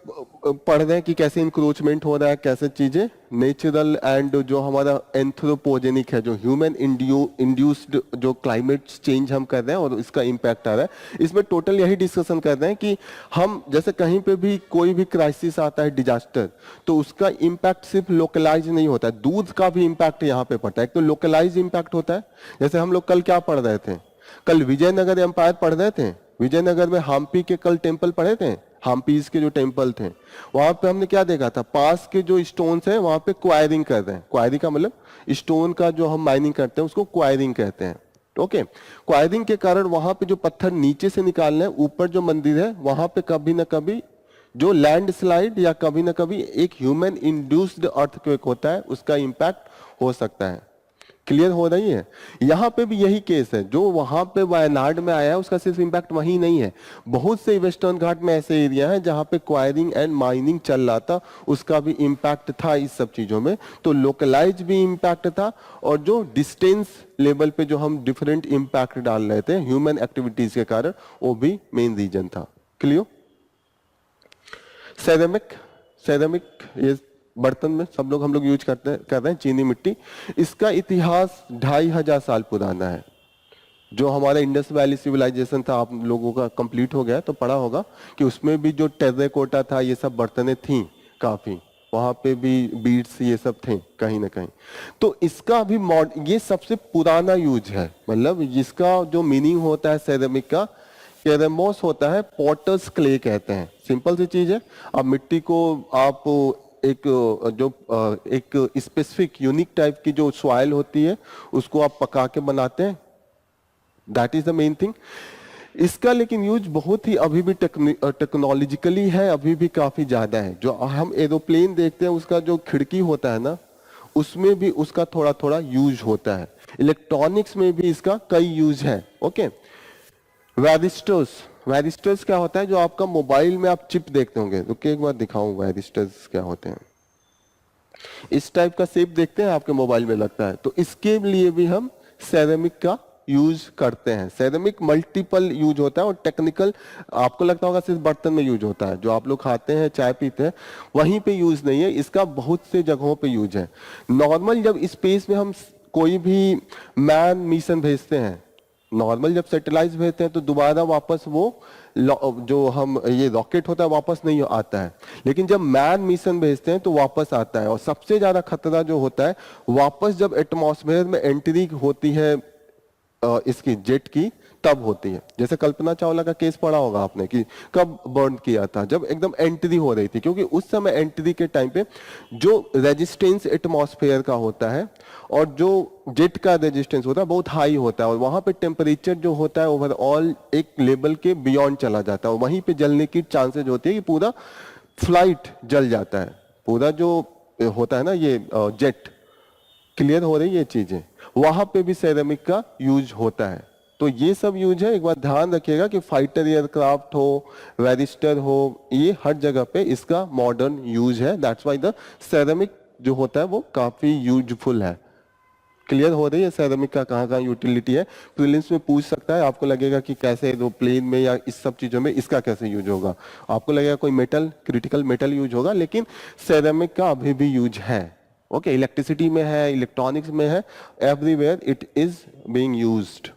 पढ़ रहे हैं कि कैसे इंक्रोचमेंट हो रहा है, कैसे चीजें नेचुरल एंड जो हमारा एंथ्रोपोजेनिक है, जो ह्यूमन इंड्यूस्ड जो क्लाइमेट चेंज हम कर रहे हैं और इसका इम्पैक्ट आ रहा है। इसमें टोटल यही डिस्कशन कर रहे हैं कि हम जैसे कहीं पे भी कोई भी क्राइसिस आता है, डिजास्टर, तो उसका इम्पैक्ट सिर्फ लोकलाइज नहीं होता है, दूध का भी इम्पैक्ट यहाँ पे पड़ता है। एक तो लोकलाइज इम्पैक्ट होता है, जैसे हम लोग कल क्या पढ़ रहे थे? कल विजयनगर एम्पायर पढ़ रहे थे। विजयनगर में हम्पी के कल टेम्पल पढ़े थे। हम्पीज के जो टेम्पल थे वहां पे हमने क्या देखा था? पास के जो स्टोन्स हैं वहां पे क्वायरिंग कर रहे हैं। क्वायरिंग का मतलब स्टोन का जो हम माइनिंग करते हैं उसको क्वायरिंग कहते हैं। ओके, क्वायरिंग के कारण वहां पे जो पत्थर नीचे से निकाल रहे हैं, ऊपर जो मंदिर है वहां पे कभी ना कभी जो लैंड स्लाइड या कभी ना कभी एक ह्यूमन इंड्यूस्ड अर्थक्वेक होता है, उसका इंपैक्ट हो सकता है। क्लियर हो रही है? यहां पे भी यही केस है, जो वहां पे वायनाड में आया है उसका सिर्फ इंपैक्ट वहीं नहीं है, बहुत से वेस्टर्न घाट में ऐसे एरिया हैं जहां पे क्वायरिंग एंड माइनिंग चल रहा था, उसका भी इंपैक्ट था इस सब चीजों में। तो लोकलाइज भी इंपैक्ट था, और जो डिस्टेंस लेवल पे जो हम डिफरेंट इंपैक्ट डाल रहे थे ह्यूमन एक्टिविटीज के कारण, वो भी मेन रीजन था। क्लियर? सेरेमिक, सेरेमिक ये बर्तन में सब लोग हम लोग यूज कर रहे हैं, चीनी मिट्टी। इसका इतिहास 2500 साल पुराना है। जो हमारा इंडस वैली सिविलाइजेशन था, आप लोगों का कंप्लीट हो गया तो पढ़ा होगा कि उसमें भी जो टेरेकोटा था, ये सब बर्तनें थी काफी, वहां पे भी बीड्स ये सब थे कहीं ना कहीं। तो इसका भी ये सबसे पुराना यूज है, मतलब जिसका जो मीनिंग होता है सेरेमिक का, केरेमोस होता है, पॉटर्स क्ले कहते हैं। सिंपल सी चीज है, अब मिट्टी को आप एक स्पेसिफिक यूनिक टाइप की जो सॉइल होती है उसको आप पका के बनाते हैं, that is the main thing. इसका लेकिन यूज बहुत ही अभी भी टेक्नोलॉजिकली है, अभी भी काफी ज्यादा है। जो हम एरोप्लेन देखते हैं उसका जो खिड़की होता है ना, उसमें भी उसका थोड़ा थोड़ा यूज होता है। इलेक्ट्रॉनिक्स में भी इसका कई यूज है। ओके, वैरिस्टर्स, वैरिस्टर्स क्या होता है? जो आपका मोबाइल में आप चिप देखते होंगे, तो एक बार दिखाऊं वैरिस्टर्स क्या होते हैं। इस टाइप का शेप देखते हैं आपके मोबाइल में लगता है, तो इसके लिए भी हम सेरेमिक का यूज करते हैं। सेरेमिक मल्टीपल यूज होता है, और टेक्निकल आपको लगता होगा सिर्फ बर्तन में यूज होता है, जो आप लोग खाते हैं चाय पीते हैं वहीं पे यूज नहीं है, इसका बहुत से जगहों पे यूज है। नॉर्मल जब स्पेस में हम कोई भी मैन मिशन भेजते हैं, नॉर्मल जब सैटेलाइट भेजते हैं तो दोबारा वापस वो जो हम ये रॉकेट होता है वापस नहीं आता है, लेकिन जब मैन मिशन भेजते हैं तो वापस आता है। और सबसे ज्यादा खतरा जो होता है वापस जब एटमॉस्फेयर में एंट्री होती है इसकी जेट की, तब होती है। जैसे कल्पना चावला का केस पढ़ा होगा आपने कि कब बर्न किया था, जब एकदम एंट्री हो रही थी, क्योंकि उस समय एंट्री के टाइम पे जो रेजिस्टेंस एटमॉस्फेयर का होता है और जो जेट का रेजिस्टेंस होता है बहुत हाई होता है, और वहां पे टेम्परेचर जो होता है ओवरऑल एक लेवल के बियॉन्ड चला जाता है, और वहीं पे जलने की चांसेस होती है कि पूरा फ्लाइट जल जाता है, पूरा जो होता है ना ये जेट। क्लियर हो रही है ये चीजें? वहां पे भी सेरेमिक का यूज होता है। तो ये सब यूज है, एक बार ध्यान रखिएगा कि फाइटर एयरक्राफ्ट हो, वेरिस्टर हो, ये हर जगह पे इसका मॉडर्न यूज है। दैट्स व्हाई द सेरेमिक जो होता है वो काफी यूजफुल है। क्लियर हो रही है सेरेमिक का कहाँ कहाँ यूटिलिटी है? प्रीलिम्स में पूछ सकता है, आपको लगेगा कि कैसे दो प्लेन में या इस सब चीजों में इसका कैसे यूज होगा, आपको लगेगा कोई मेटल, क्रिटिकल मेटल यूज होगा, लेकिन सेरेमिक का अभी भी यूज है। ओके, इलेक्ट्रिसिटी में है, इलेक्ट्रॉनिक्स में है, everywhere it is being used.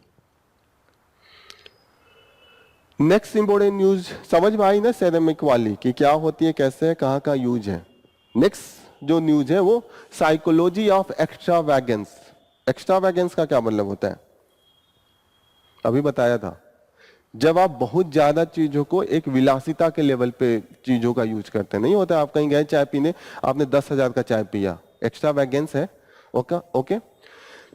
Next important news समझ में आई ना सेरेमिक वाली कि क्या होती है, कैसे है, कहाँ का यूज है। नेक्स्ट जो न्यूज है वो साइकोलॉजी ऑफ एक्स्ट्रावैगेंस। एक्स्ट्रावैगेंस का क्या मतलब होता है? अभी बताया था, जब आप बहुत ज्यादा चीजों को एक विलासिता के लेवल पे चीजों का यूज करते हैं। नहीं होता आप कहीं गए चाय पीने, आपने 10,000 का चाय पिया, एक्स्ट्रावैगेंस है। ओके,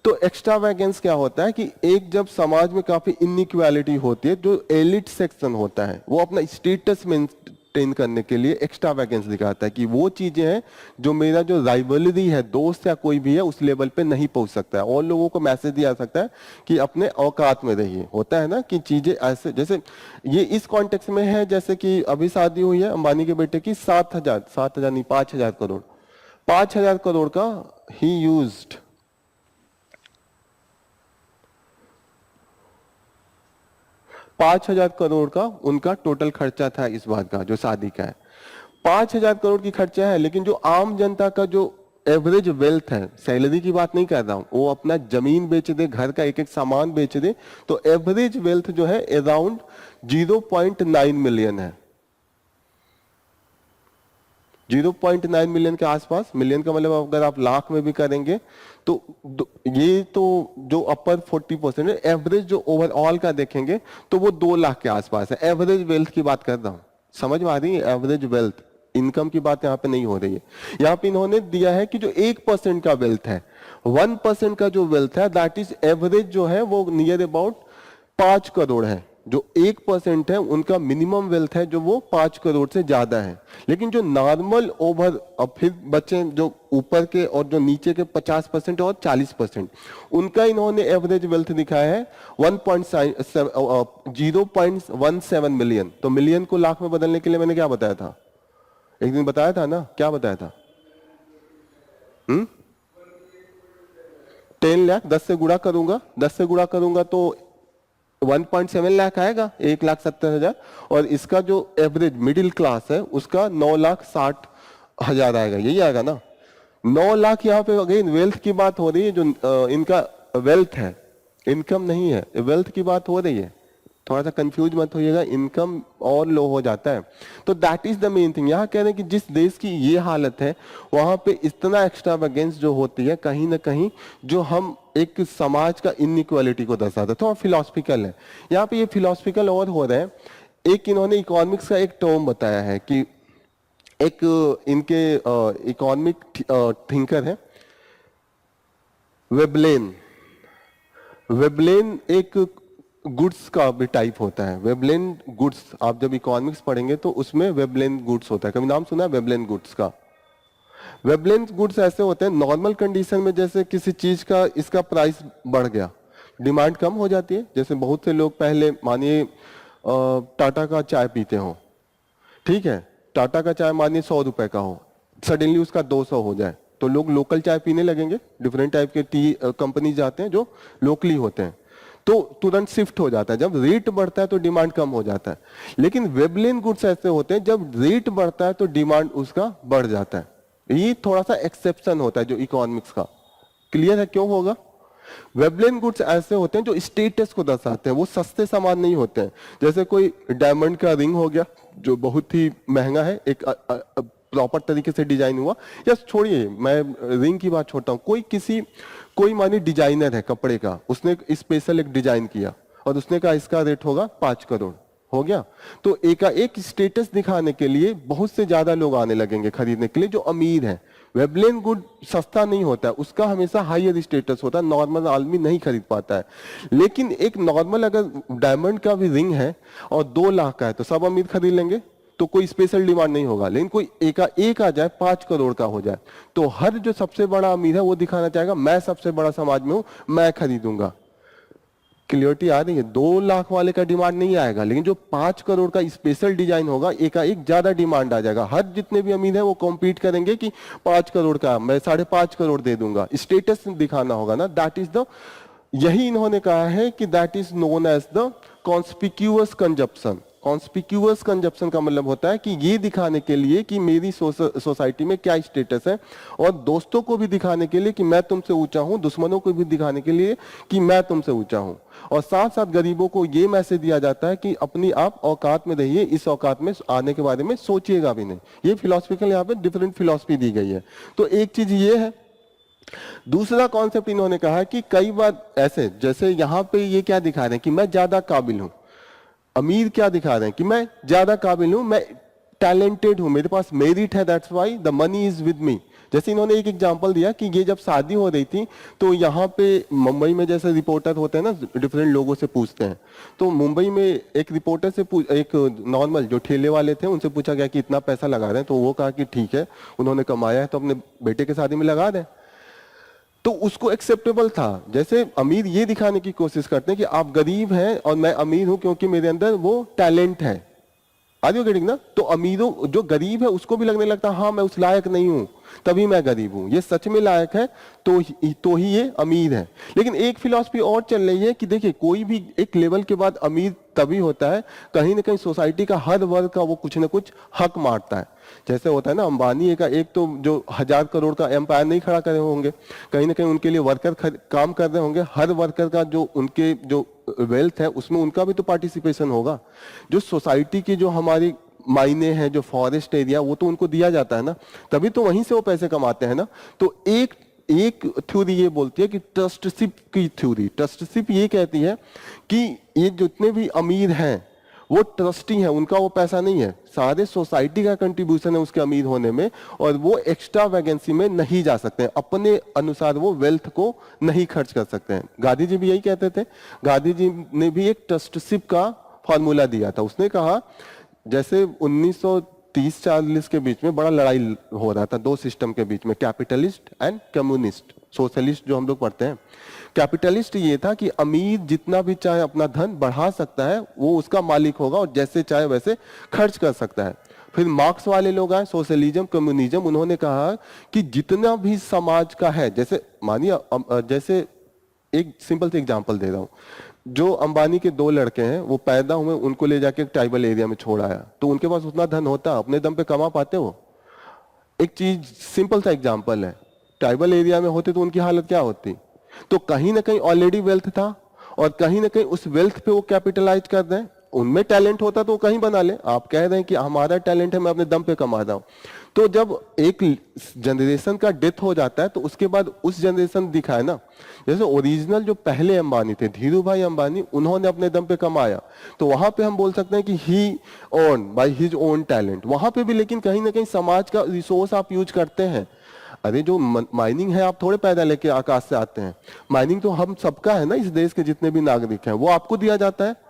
तो एक्स्ट्रावैगेंस क्या होता है कि एक जब समाज में काफी इनइक्वालिटी होती है, जो एलिट सेक्शन होता है वो अपना स्टेटस मेंटेन करने के लिए एक्स्ट्रावैगेंस दिखाता है कि वो चीजें हैं जो मेरा जो राइवलरी है, दोस्त या कोई भी है, उस लेवल पे नहीं पहुंच सकता है, और लोगों को मैसेज दिया सकता है कि अपने औकात में रहिए। होता है ना कि चीजें ऐसे, जैसे ये इस कॉन्टेक्स्ट में है, जैसे कि अभी शादी हुई है अंबानी के बेटे की, 7,000 नहीं 5,000 करोड़, 5,000 करोड़ का ही यूज्ड। 5,000 करोड़ का उनका टोटल खर्चा था इस बात का, जो शादी का है। 5,000 करोड़ की खर्चा है, लेकिन जो आम जनता का जो एवरेज वेल्थ है, सैलरी की बात नहीं कर रहा हूं, वो अपना जमीन बेच दे, घर का एक एक सामान बेच दे, तो एवरेज वेल्थ जो है अराउंड 0.9 मिलियन है। 0.9 मिलियन के आसपास। मिलियन का मतलब अगर आप लाख में भी करेंगे तो ये तो जो अपर 40% है, एवरेज जो ओवरऑल का देखेंगे तो वो 2 लाख के आसपास है। एवरेज वेल्थ की बात कर रहा हूं, समझ में आ रही है? एवरेज वेल्थ, इनकम की बात यहाँ पे नहीं हो रही है। यहाँ पे इन्होंने दिया है कि जो 1% का वेल्थ है, 1% का जो वेल्थ है, दैट इज एवरेज जो है वो नियर अबाउट 5 करोड़ है। जो 1% है उनका मिनिमम वेल्थ है जो वो 5 करोड़ से ज्यादा है। लेकिन जो नॉर्मल ओवर, अब फिर बच्चे जो ऊपर के और जो नीचे के 50% और 40%, उनका इन्होंने एवरेज वेल्थ दिखाया है 0.17 मिलियन। तो मिलियन को लाख में बदलने के लिए मैंने क्या बताया था, एक दिन बताया था ना, क्या बताया था? 10 लाख 10 से गुणा करूंगा, 10 से गुणा करूंगा तो 1.7 लाख आएगा, 1,70,000। और इसका जो एवरेज मिडिल क्लास है उसका 9,60,000 आएगा, यही आएगा ना। 9 लाख यहाँ पे अगेन वेल्थ की बात हो रही है, जो इनका वेल्थ है, इनकम नहीं है, वेल्थ की बात हो रही है। थोड़ा सा कंफ्यूज मत होइएगा, इनकम और लो हो जाता है। तो that is the main thing. यहाँ कह रहे हैं कि जिस देश की ये हालत है वहां पे इतना एक्स्ट्रावेगेंस जो होती है, कहीं ना कहीं जो हम एक समाज का इनइक्वालिटी को दर्शाता है। थोड़ा फिलोसफिकल है यहाँ पे, ये फिलोसफिकल और हो रहे हैं। एक इन्होंने इकोनॉमिक्स का एक टर्म बताया है कि एक इनके इकोनॉमिक थिंकर है वेबलेन। वेबलेन एक गुड्स का भी टाइप होता है, वेबलेन गुड्स। आप जब इकोनॉमिक्स पढ़ेंगे तो उसमें वेबलेन गुड्स होता है, कभी नाम सुना है वेबलेन गुड्स का? वेबलेन गुड्स ऐसे होते हैं नॉर्मल कंडीशन में, जैसे किसी चीज का इसका प्राइस बढ़ गया, डिमांड कम हो जाती है। जैसे बहुत से लोग पहले मानिए टाटा का चाय पीते हो, ठीक है, टाटा का चाय मानिए 100 रुपए का हो, सडनली उसका 200 हो जाए तो लोग लोकल चाय पीने लगेंगे। डिफरेंट टाइप के टी कंपनी जाते हैं जो लोकली होते हैं, तो तुरंत शिफ्ट हो जाता है। जब रेट बढ़ता है तो डिमांड कम हो जाता है। लेकिन वेबलेन गुड्स ऐसे होते हैं जब रेट बढ़ता है तो डिमांड उसका बढ़ जाता है। ये थोड़ा सा एक्सेप्शन होता है जो इकोनॉमिक्स का। क्लियर है क्यों होगा? वेबलेन गुड्स ऐसे होते हैं जो स्टेटस को दर्शाते हैं, वो सस्ते सामान नहीं होते हैं। जैसे कोई डायमंड का रिंग हो गया जो बहुत ही महंगा है, एक प्रॉपर तरीके से डिजाइन हुआ, या छोड़िए मैं रिंग की बात छोड़ता हूँ, कोई मानी डिजाइनर है कपड़े का, उसने स्पेशल एक डिजाइन किया और उसने कहा इसका रेट होगा 5 करोड़, हो गया। तो एक स्टेटस दिखाने के लिए बहुत से ज्यादा लोग आने लगेंगे खरीदने के लिए जो अमीर है। वेबलेन गुड सस्ता नहीं होता है, उसका हमेशा हाईयर स्टेटस होता है, नॉर्मल आदमी नहीं खरीद पाता है। लेकिन एक नॉर्मल अगर डायमंड का भी रिंग है और 2 लाख का है तो सब अमीर खरीद लेंगे, तो कोई स्पेशल डिमांड नहीं होगा। लेकिन कोई एक आ जाए 5 करोड़ का हो जाए तो हर जो सबसे बड़ा अमीर है वो दिखाना चाहेगा मैं सबसे बड़ा समाज में हूं, मैं खरीदूंगा। क्लियरिटी आ रही है? 2 लाख वाले का डिमांड नहीं आएगा, लेकिन जो 5 करोड़ का स्पेशल डिजाइन होगा एक ज्यादा डिमांड आ जाएगा। हर जितने भी अमीर है वो कॉम्पीट करेंगे कि 5 करोड़ का मैं 5.5 करोड़ दे दूंगा। स्टेटस दिखाना होगा ना, दैट इज द, यही इन्होंने कहा है कि that is known as the conspicuous consumption. Conspicuous consumption का मतलब होता है कि ये दिखाने के लिए कि मेरी सोसाइटी में क्या स्टेटस है, और दोस्तों को भी दिखाने के लिए कि मैं तुमसे ऊंचा हूं, दुश्मनों को भी दिखाने के लिए कि मैं तुमसे ऊंचा हूं, और साथ साथ गरीबों को ये मैसेज दिया जाता है कि अपनी आप औकात में रहिए, इस औकात में आने के बारे में सोचिएगा भी नहीं। ये फिलोसफिकल यहाँ पे डिफरेंट फिलोसफी दी गई है। तो एक चीज ये है। दूसरा कॉन्सेप्ट इन्होंने कहा है कि कई बार ऐसे, जैसे यहाँ पे ये क्या दिखा रहे हैं कि मैं ज्यादा काबिल हूं, अमीर क्या दिखा रहे हैं कि मैं ज्यादा काबिल हूं, मैं टैलेंटेड हूं, मेरे पास मेरिट है, that's why the money is with me. जैसे इन्होंने एक एग्जांपल दिया कि ये जब शादी हो रही थी तो यहाँ पे मुंबई में जैसे रिपोर्टर होते हैं ना, डिफरेंट लोगों से पूछते हैं, तो मुंबई में एक रिपोर्टर से एक नॉर्मल जो ठेले वाले थे उनसे पूछा गया कि इतना पैसा लगा रहे हैं, तो वो कहा कि ठीक है, उन्होंने कमाया है तो अपने बेटे के शादी में लगा दें, तो उसको एक्सेप्टेबल था। जैसे अमीर ये दिखाने की कोशिश करते हैं कि आप गरीब हैं और मैं अमीर हूं क्योंकि मेरे अंदर वो टैलेंट है। आर यू गेटिंग ना? तो अमीरों, जो गरीब है उसको भी लगने लगता है हाँ मैं उस लायक नहीं हूं तभी मैं गरीब हूं, ये सच में लायक है तो ही ये अमीर है। लेकिन एक फिलॉसफी और चल रही है कि देखिए कोई भी एक लेवल के बाद अमीर तभी होता है, कहीं ना कहीं सोसाइटी का हर वर्ग का वो कुछ ना कुछ हक मारता है। जैसे होता है ना, अंबानी का एक तो जो 1000 करोड़ का एम्पायर नहीं खड़ा करे होंगे, कहीं ना कहीं उनके लिए वर्कर काम कर रहे होंगे, हर वर्कर का जो उनके जो वेल्थ है उसमें उनका भी तो पार्टिसिपेशन होगा। जो सोसाइटी की जो हमारी मायने हैं, जो फॉरेस्ट एरिया, वो तो उनको दिया जाता है ना, तभी तो वहीं से वो पैसे कमाते हैं ना। तो एक थ्योरी ये बोलती है कि ट्रस्टशिप की थ्योरी, ट्रस्टशिप ये कहती है कि ये जितने भी अमीर हैं वो ट्रस्टी हैं, उनका वो पैसा नहीं है, सारे सोसाइटी का कंट्रीब्यूशन है उसके अमीर होने में, और वो एक्स्ट्रा वैकेंसी में नहीं जा सकते हैं, अपने अनुसार वो वेल्थ को नहीं खर्च कर सकते हैं। गांधी जी भी यही कहते थे, गांधी जी ने भी एक ट्रस्टशिप का फॉर्मूला दिया था। उसने कहा जैसे 1930-40 के बीच में बड़ा लड़ाई हो रहा था दो सिस्टम के बीच में, कैपिटलिस्ट एंड कम्युनिस्ट, सोशलिस्ट जो हम लोग पढ़ते हैं। कैपिटलिस्ट ये था कि अमीर जितना भी चाहे अपना धन बढ़ा सकता है, वो उसका मालिक होगा और जैसे चाहे वैसे खर्च कर सकता है। फिर मार्क्स वाले लोग आए, सोशलिज्म कम्युनिज्म, उन्होंने कहा कि जितना भी समाज का है, जैसे मानिए जैसे एक सिंपल से एग्जांपल दे रहा हूं, जो अंबानी के दो लड़के हैं वो पैदा हुए, उनको ले जाके एक ट्राइबल एरिया में छोड़ आया, तो उनके पास उतना धन होता, अपने दम पे कमा पाते वो? एक चीज सिंपल सा एग्जांपल है, ट्राइबल एरिया में होते तो उनकी हालत क्या होती? तो कहीं ना कहीं ऑलरेडी वेल्थ था और कहीं ना कहीं उस वेल्थ पे वो कैपिटलाइज कर रहे हैं। उनमें टैलेंट होता तो वो कहीं बना ले, आप कह रहे हैं कि हमारा टैलेंट है, मैं अपने दम पे कमा रहा हूं। तो जब एक जनरेशन का डेथ हो जाता है तो उसके बाद उस जनरेशन दिखाए ना, जैसे ओरिजिनल जो पहले अंबानी थे, धीरू भाई अंबानी, उन्होंने अपने दम पे कमाया, तो वहां पे हम बोल सकते हैं कि he own by his own talent. वहां पे भी लेकिन कहीं ना कहीं समाज का रिसोर्स आप यूज करते हैं। अरे जो माइनिंग है, आप थोड़े पैदा लेके आकाश से आते हैं, माइनिंग तो हम सबका है ना, इस देश के जितने भी नागरिक हैं, वो आपको दिया जाता है।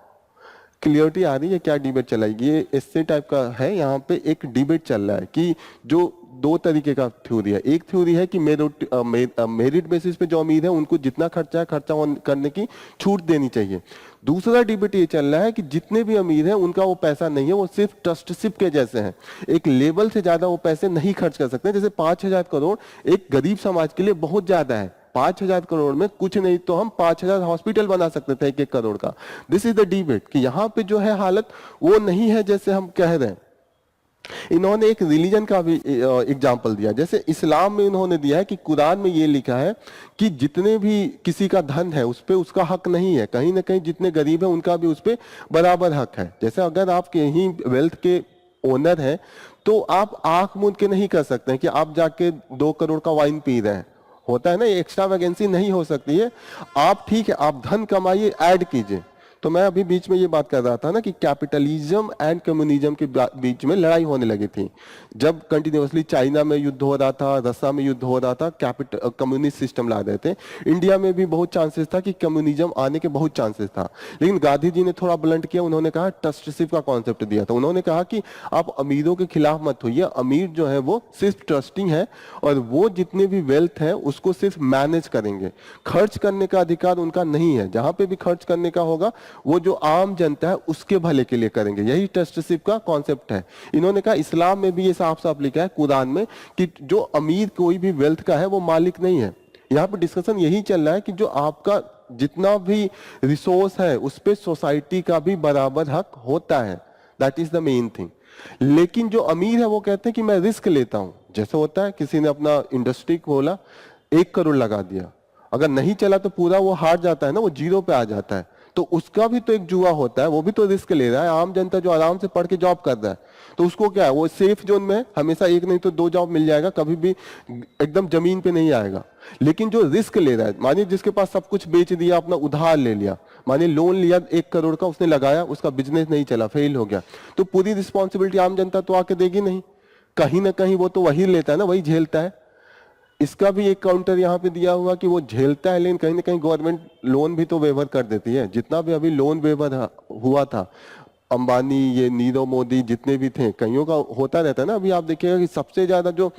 क्लियरिटी आ रही है? क्या डिबेट चलाएगी? ये इससे टाइप का है, यहाँ पे एक डिबेट चल रहा है कि जो दो तरीके का थ्योरी है। एक थ्योरी है कि मेरिट बेसिस पे जो अमीर है उनको जितना खर्चा है खर्चा करने की छूट देनी चाहिए। दूसरा डिबेट ये चल रहा है कि जितने भी अमीर हैं उनका वो पैसा नहीं है, वो सिर्फ ट्रस्टशिप के जैसे हैं, एक लेवल से ज्यादा वो पैसे नहीं खर्च कर सकते। जैसे 5,000 करोड़ एक गरीब समाज के लिए बहुत ज्यादा है। 5,000 करोड़ में कुछ नहीं तो हम 5,000 हॉस्पिटल बना सकते थे 1-1 करोड़ का। दिस इज द डिबेट कि यहाँ पे जो है हालत वो नहीं है जैसे हम कह रहे हैं। इन्होंने एक रिलीजन का भी एग्जाम्पल दिया, जैसे इस्लाम में इन्होंने दिया है कि कुरान में ये लिखा है कि जितने भी किसी का धन है उस पर उसका हक नहीं है, कहीं ना कहीं जितने गरीब है उनका भी उस पर बराबर हक है। जैसे अगर आप कहीं वेल्थ के ओनर हैं तो आप आंख मूंद के नहीं कर सकते हैं कि आप जाके 2 करोड़ का वाइन पी रहे हैं, होता है ना, एक्स्ट्रा वैकेंसी नहीं हो सकती है। आप ठीक है, आप धन कमाइए, ऐड कीजिए। तो मैं अभी बीच में ये बात कर रहा था ना कि कैपिटलिज्म एंड कम्युनिज्म के बीच में लड़ाई होने लगी थी, जब कंटिन्यूअसली चाइना में युद्ध हो रहा था, रसिया में युद्ध हो रहा था, कम्युनिस्ट सिस्टम ला रहे थे। इंडिया में भी बहुत चांसेस था कि कम्युनिज्म आने के बहुत चांसेस था, लेकिन गांधी जी ने थोड़ा ब्लंट किया, उन्होंने कहा ट्रस्टशिप का कॉन्सेप्ट दिया था। उन्होंने कहा कि आप अमीरों के खिलाफ मत होइए, अमीर जो है वो सिर्फ ट्रस्टिंग है और वो जितने भी वेल्थ है उसको सिर्फ मैनेज करेंगे, खर्च करने का अधिकार उनका नहीं है। जहां पे भी खर्च करने का होगा वो जो आम जनता है उसके भले के लिए करेंगे। यही ट्रस्टशिप का कॉन्सेप्ट है। इन्होंने कहा इस्लाम में भी ये साफ साफ लिखा है कुरान में कि जो अमीर कोई भी वेल्थ का है वो मालिक नहीं है। यहाँ पे डिस्कशन यही चल रहा है कि जो आपका जितना भी रिसोर्स है उस पर सोसाइटी का भी बराबर हक होता है, that is the main thing. लेकिन जो अमीर है वो कहते हैं कि मैं रिस्क लेता हूं। जैसे होता है किसी ने अपना इंडस्ट्री खोला, 1 करोड़ लगा दिया, अगर नहीं चला तो पूरा वो हार जाता है ना, वो जीरो पे आ जाता है, तो उसका भी तो एक जुआ होता है, वो भी तो रिस्क ले रहा है। आम जनता जो आराम से पढ़ के जॉब कर रहा है तो उसको क्या है, वो सेफ जोन में हमेशा 1 नहीं तो 2 जॉब मिल जाएगा, कभी भी एकदम जमीन पे नहीं आएगा। लेकिन जो रिस्क ले रहा है, मानिए जिसके पास सब कुछ बेच दिया, अपना उधार ले लिया, मानिए लोन लिया 1 करोड़ का, उसने लगाया, उसका बिजनेस नहीं चला, फेल हो गया, तो पूरी रिस्पॉन्सिबिलिटी आम जनता तो आके देगी नहीं, कहीं ना कहीं वो तो वही लेता है ना, वही झेलता है। इसका भी एक काउंटर यहाँ पे दिया हुआ कि वो झेलता है, लेकिन कहीं ना कहीं गवर्नमेंट लोन भी तो वेवर कर देती है। जितना भी अभी लोन वेवर हुआ था, अंबानी, ये नीरव मोदी, जितने भी थे, कईयों का होता रहता है ना। अभी आप देखिएगा कि सबसे ज्यादा जो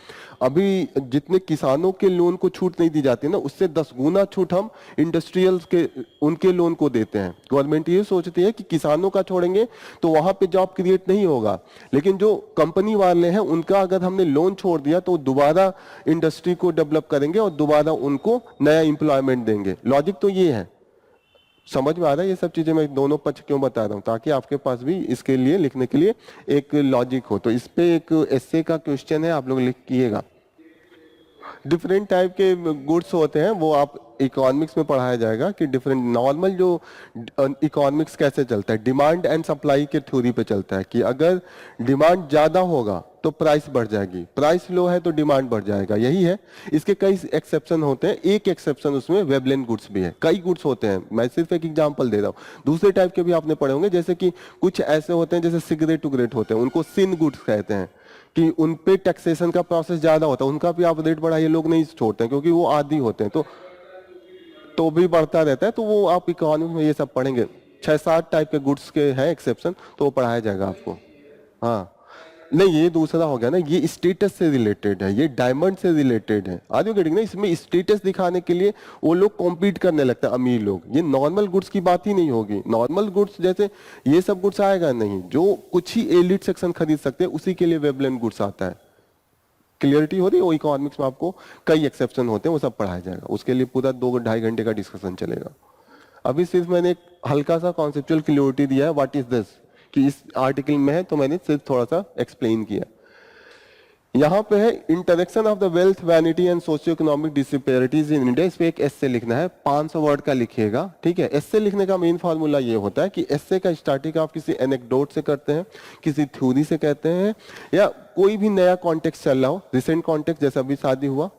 अभी जितने किसानों के लोन को छूट नहीं दी जाती ना, उससे 10 गुना छूट हम इंडस्ट्रियल्स के उनके लोन को देते हैं। गवर्नमेंट ये सोचती है कि किसानों का छोड़ेंगे तो वहां पे जॉब क्रिएट नहीं होगा, लेकिन जो कंपनी वाले हैं उनका अगर हमने लोन छोड़ दिया तो दोबारा इंडस्ट्री को डेवलप करेंगे और दोबारा उनको नया एम्प्लॉयमेंट देंगे। लॉजिक तो ये है। समझ में आ रहा है ये सब चीजें? मैं दोनों पक्ष क्यों बता रहा हूँ, ताकि आपके पास भी इसके लिए लिखने के लिए एक लॉजिक हो। तो इस पे एक एस्से का क्वेश्चन है, आप लोग लिख कीजिएगा। डिफरेंट टाइप के गुड्स होते हैं, वो आप इकोनॉमिक्स में पढ़ाया जाएगा कि डिफरेंट नॉर्मल जो इकोनॉमिक्स कैसे चलता है, डिमांड एंड सप्लाई के थ्योरी पे चलता है कि अगर डिमांड ज्यादा होगा तो प्राइस बढ़ जाएगी, प्राइस लो है तो डिमांड बढ़ जाएगा, यही है। इसके कई एक्सेप्शन होते हैं, एक एक्सेप्शन उसमें वेबलेन गुड्स भी है। कई गुड्स होते हैं, मैं सिर्फ एक एग्जांपल दे रहा हूँ। दूसरे टाइप के भी आपने पढ़े होंगे, जैसे कि कुछ ऐसे होते हैं जैसे सिगरेट उगरेट होते हैं, उनको सिन गुड्स कहते हैं कि उन पे टैक्सेशन का प्रोसेस ज्यादा होता है, उनका भी आप रेट बढ़ाइए, लोग नहीं छोड़ते हैं क्योंकि वो आदी होते हैं, तो भी बढ़ता रहता है। तो वो आप इकोनॉमिक्स में ये सब पढ़ेंगे। 6-7 टाइप के गुड्स के हैं एक्सेप्शन, तो वो पढ़ाया जाएगा आपको। हाँ नहीं, ये दूसरा हो गया ना, ये स्टेटस से रिलेटेड है, ये डायमंड से रिलेटेड है। आर यू गेटिंग ना, इसमें स्टेटस दिखाने के लिए वो लोग कॉम्पीट करने लगता है, अमीर लोग। ये नॉर्मल गुड्स की बात ही नहीं होगी। नॉर्मल गुड्स जैसे ये सब गुड्स आएगा नहीं, जो कुछ ही एलिट सेक्शन खरीद सकते हैं उसी के लिए वेबलेंथ गुड्स आता है। क्लियरिटी हो रही है? वो इकोनॉमिक्स में आपको कई एक्सेप्शन होते हैं, वो सब पढ़ाया जाएगा। उसके लिए पूरा 2-2.5 घंटे का डिस्कशन चलेगा। अभी सिर्फ मैंने एक हल्का सा कॉन्सेप्चुअल क्लियरिटी दिया है, व्हाट इज दिस, कि इस आर्टिकल में है, तो मैंने सिर्फ थोड़ा सा एक्सप्लेन किया। यहाँ पे है interaction of the wealth, vanity and socio economic disparities in India. इस पे एक एस्से लिखना है, 500 वर्ड का लिखिएगा, ठीक है। एस्से लिखने का मेन फार्मूला ये होता है कि एस्से का स्टार्टिंग आप किसी एनेक्डोट से करते हैं, किसी थ्योरी से कहते हैं, या कोई भी नया कॉन्टेक्स्ट चल रहा हो, रिसेंट कॉन्टेक्स्ट, जैसे अभी शादी हुआ,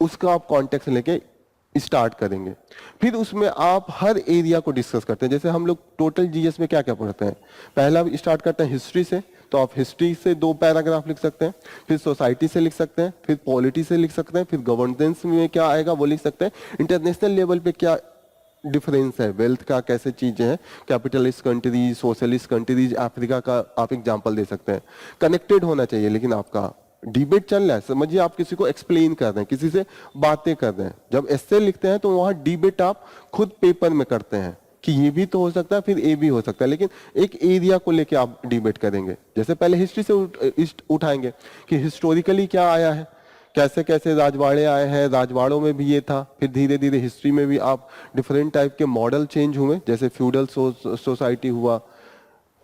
उसका आप कॉन्टेक्स्ट लेके स्टार्ट करेंगे। फिर उसमें आप हर एरिया को डिस्कस करते हैं। जैसे हम लोग टोटल जीएस में क्या क्या पढ़ते हैं, पहला स्टार्ट करते हैं हिस्ट्री से, तो आप हिस्ट्री से 2 पैराग्राफ लिख सकते हैं, फिर सोसाइटी से लिख सकते हैं, फिर पॉलिटी से लिख सकते हैं, फिर गवर्नेंस में क्या आएगा वो लिख सकते हैं, इंटरनेशनल लेवल पे क्या डिफरेंस है, वेल्थ का कैसे चीजें हैं, capitalist countries, socialist countries, Africa का आप एग्जांपल दे सकते हैं। कनेक्टेड होना चाहिए, लेकिन आपका डिबेट चल रहा है, समझिए आप किसी को एक्सप्लेन कर रहे हैं, किसी से बातें कर रहे हैं। जब एस्से लिखते हैं तो वहां डिबेट आप खुद पेपर में करते हैं कि ये भी तो हो सकता है, फिर ए भी हो सकता है, लेकिन एक एरिया को लेके आप डिबेट करेंगे। जैसे पहले हिस्ट्री से उठाएंगे कि हिस्टोरिकली क्या आया है, कैसे कैसे राजवाड़े आए हैं, राजवाड़ों में भी ये था, फिर धीरे धीरे हिस्ट्री में भी आप डिफरेंट टाइप के मॉडल चेंज हुए, जैसे फ्यूडल सोसाइटी हुआ,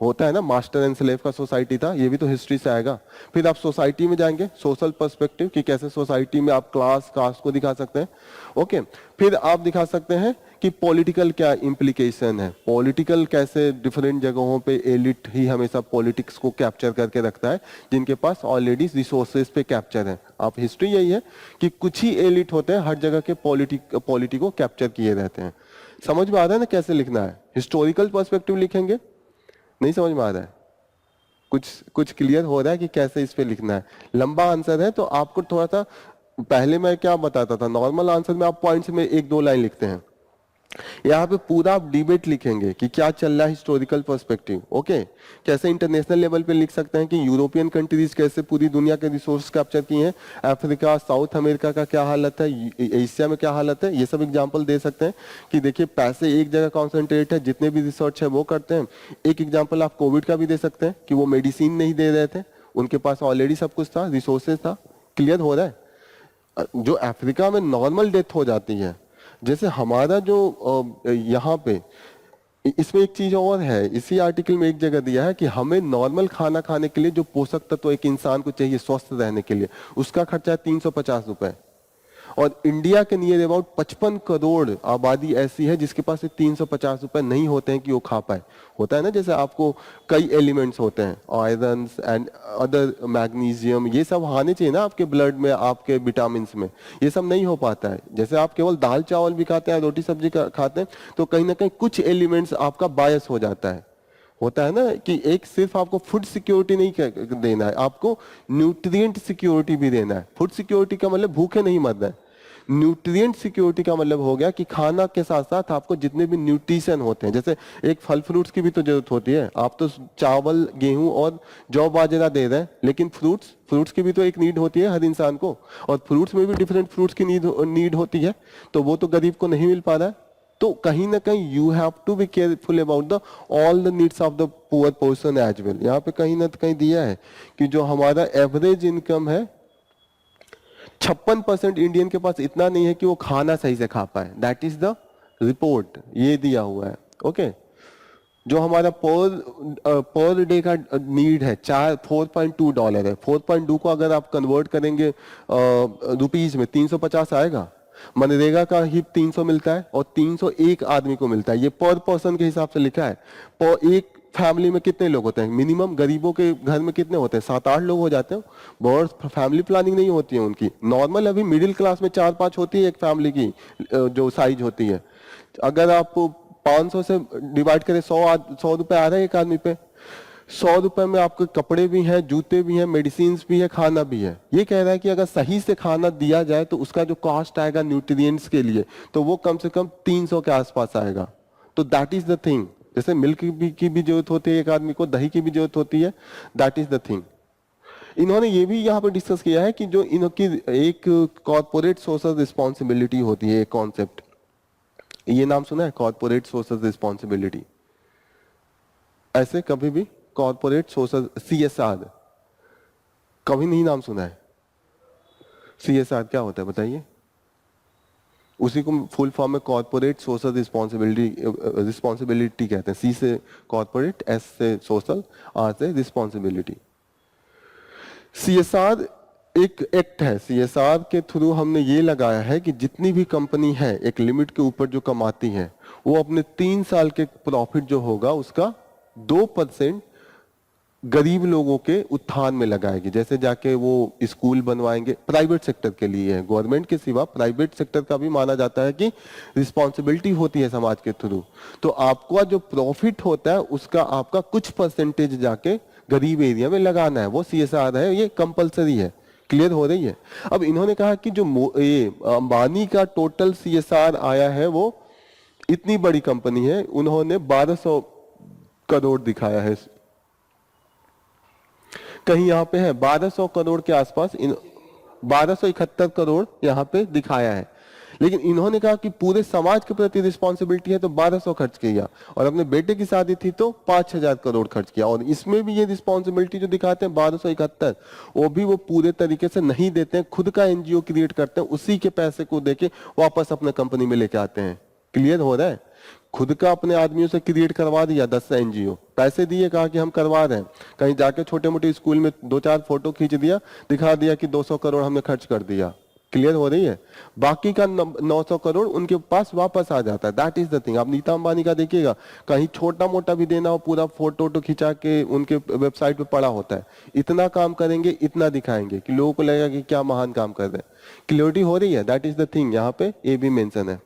होता है ना, मास्टर एंड स्लेव का सोसाइटी था, ये भी तो हिस्ट्री से आएगा। फिर आप सोसाइटी में जाएंगे, सोशल पर्सपेक्टिव, कि कैसे सोसाइटी में आप क्लास कास्ट को दिखा सकते हैं, ओके। फिर आप दिखा सकते हैं कि पॉलिटिकल क्या इम्प्लीकेशन है, पॉलिटिकल कैसे डिफरेंट जगहों पे एलिट ही हमेशा पॉलिटिक्स को कैप्चर करके रखता है, जिनके पास ऑलरेडी रिसोर्सेज पे कैप्चर है। आप हिस्ट्री यही है कि कुछ ही एलिट होते हैं, हर जगह के पॉलिटी को कैप्चर किए रहते हैं। समझ में आ रहा है ना कैसे लिखना है? हिस्टोरिकल पर्सपेक्टिव लिखेंगे, नहीं समझ में आ रहा है? कुछ क्लियर हो रहा है कि कैसे इस पे लिखना है? लंबा आंसर है तो आपको थोड़ा सा, पहले मैं क्या बताता था, नॉर्मल आंसर में आप पॉइंट्स में 1-2 लाइन लिखते हैं, यहाँ पे पूरा आप डिबेट लिखेंगे कि क्या चल रहा है, हिस्टोरिकल पर्सपेक्टिव, ओके। कैसे इंटरनेशनल लेवल पे लिख सकते हैं कि यूरोपियन कंट्रीज कैसे पूरी दुनिया के रिसोर्स कैप्चर किए हैं, अफ्रीका, साउथ अमेरिका का क्या हालत है, एशिया में क्या हालत है, ये सब एग्जांपल दे सकते हैं कि देखिए पैसे एक जगह कॉन्सेंट्रेट है, जितने भी रिसर्च है वो करते हैं। एक एग्जाम्पल आप कोविड का भी दे सकते हैं कि वो मेडिसिन नहीं दे रहे थे, उनके पास ऑलरेडी सब कुछ था, रिसोर्सेज था। क्लियर हो रहा है? जो अफ्रीका में नॉर्मल डेथ हो जाती है, जैसे हमारा जो यहाँ पे, इसमें एक चीज और है, इसी आर्टिकल में एक जगह दिया है कि हमें नॉर्मल खाना खाने के लिए जो पोषक तत्व एक इंसान को चाहिए स्वस्थ रहने के लिए, उसका खर्चा है 350 रुपए। और इंडिया के नियर अबाउट 55 करोड़ आबादी ऐसी है जिसके पास 350 रुपए नहीं होते हैं कि वो खा पाए। होता है ना, जैसे आपको कई एलिमेंट्स होते हैं, आयरन एंड अदर मैग्नीशियम, ये सब आने चाहिए ना आपके ब्लड में, आपके विटामिन में, ये सब नहीं हो पाता है। जैसे आप केवल दाल चावल भी खाते हैं, रोटी सब्जी खाते हैं, तो कहीं ना कहीं कुछ एलिमेंट्स आपका बायस हो जाता है। होता है ना कि एक सिर्फ आपको फूड सिक्योरिटी नहीं देना है, आपको न्यूट्रिएंट सिक्योरिटी भी देना है। फूड सिक्योरिटी का मतलब भूखे नहीं मरना है, न्यूट्रिएंट सिक्योरिटी का मतलब हो गया कि खाना के साथ साथ आपको जितने भी न्यूट्रिशन होते हैं, जैसे एक फल फ्रूट्स की भी तो जरूरत होती है। आप तो चावल, गेहूं और जौ बाजरा दे रहे हैं, लेकिन फ्रूट्स की भी तो एक नीड होती है हर इंसान को, और फ्रूट्स में भी डिफरेंट फ्रूट्स की नीड होती है, तो वो तो गरीब को नहीं मिल पा रहा है। तो कहीं ना कहीं you have to be careful about the all the needs of the poor person as well. यहाँ पे कहीं ना कहीं दिया है कि जो हमारा एवरेज इनकम है, 56% इंडियन के पास इतना नहीं है कि वो खाना सही से खा पाए। दैट इज द रिपोर्ट, ये दिया हुआ है, ओके। जो हमारा पर डे का नीड है 4.2 डॉलर है। 4.2 को अगर आप कन्वर्ट करेंगे रुपीज में, 350 आएगा। मनरेगा का ही 300 मिलता है और 301 आदमी को मिलता है, ये पर पर्सन के हिसाब से लिखा है। पर एक फैमिली में कितने लोग होते हैं? मिनिमम गरीबों के घर में कितने होते हैं? 7-8 लोग हो जाते हैं। बहुत फैमिली प्लानिंग नहीं होती है उनकी। नॉर्मल अभी मिडिल क्लास में 4-5 होती है एक फैमिली की जो साइज होती है। अगर आप 500 से डिवाइड करें, 100 रुपए आ रहा है एक आदमी पे। 100 रुपए में आपके कपड़े भी हैं, जूते भी हैं, मेडिसिन भी है, खाना भी है। ये कह रहा है कि अगर सही से खाना दिया जाए तो उसका जो कॉस्ट आएगा न्यूट्रिएंट्स के लिए, तो वो कम से कम 300 के आसपास आएगा। तो दैट इज द थिंग। जैसे मिल्क की भी जरूरत होती है एक आदमी को, दही की भी जरूरत होती है, दैट इज द थिंग। इन्होंने ये भी यहाँ पर डिस्कस किया है कि जो इनकी एक कॉर्पोरेट सोशल रिस्पॉन्सिबिलिटी होती है, एक कॉन्सेप्ट, ये नाम सुना है, कॉर्पोरेट सोशल रिस्पॉन्सिबिलिटी? ऐसे कभी भी कॉर्पोरेट सोशल, CSR, कभी नहीं नाम सुना है? CSR क्या होता है बताइए? उसी को फुल फॉर्म में कॉर्पोरेट सोशल रिस्पॉन्सिबिलिटी कहते हैं। C से कॉर्पोरेट, S से सोशल, R से रिस्पॉन्सिबिलिटी। CSR एक एक्ट है, CSR के थ्रू हमने ये लगाया है कि जितनी भी कंपनी है एक लिमिट के ऊपर जो कमाती है, वो अपने 3 साल के प्रॉफिट जो होगा उसका 2% गरीब लोगों के उत्थान में लगाएगी। जैसे जाके वो स्कूल बनवाएंगे, प्राइवेट सेक्टर के लिए है, गवर्नमेंट के सिवा प्राइवेट सेक्टर का भी माना जाता है कि रिस्पॉन्सिबिलिटी होती है समाज के थ्रू। तो आपका जो प्रॉफिट होता है उसका आपका कुछ परसेंटेज जाके गरीब एरिया में लगाना है, वो CSR है, ये कंपलसरी है। क्लियर हो रही है? अब इन्होंने कहा कि जो ये अंबानी का टोटल CSR आया है, वो इतनी बड़ी कंपनी है, उन्होंने 1200 करोड़ दिखाया है, कहीं यहाँ पे है 1200 करोड़ के आसपास, 1271 करोड़ यहाँ पे दिखाया है। लेकिन इन्होंने कहा कि पूरे समाज के प्रति रिस्पॉन्सिबिलिटी है तो 1200 खर्च किया, और अपने बेटे की शादी थी तो 5000 करोड़ खर्च किया। और इसमें भी ये रिस्पॉन्सिबिलिटी जो दिखाते हैं 1271, वो भी वो पूरे तरीके से नहीं देते हैं, खुद का NGO क्रिएट करते हैं, उसी के पैसे को देके वापस अपने कंपनी में लेके आते हैं। क्लियर हो रहा है? खुद का अपने आदमियों से क्रिएट करवा दिया 10 NGO, पैसे दिए, कहा कि हम करवा रहे हैं, कहीं जाके छोटे मोटे स्कूल में 2-4 फोटो खींच दिया, दिखा दिया कि 200 करोड़ हमने खर्च कर दिया। क्लियर हो रही है? बाकी का 900 करोड़ उनके पास वापस आ जाता है। That is the thing. आप नीता अंबानी का देखिएगा, कहीं छोटा मोटा भी देना हो, पूरा फोटो खिंचा के उनके वेबसाइट पे पड़ा होता है, इतना काम करेंगे, इतना दिखाएंगे कि लोगों को लगेगा कि क्या महान काम कर रहे हैं। क्लियरिटी हो रही है? That is the thing. यहाँ पे ये भी मेंशन है।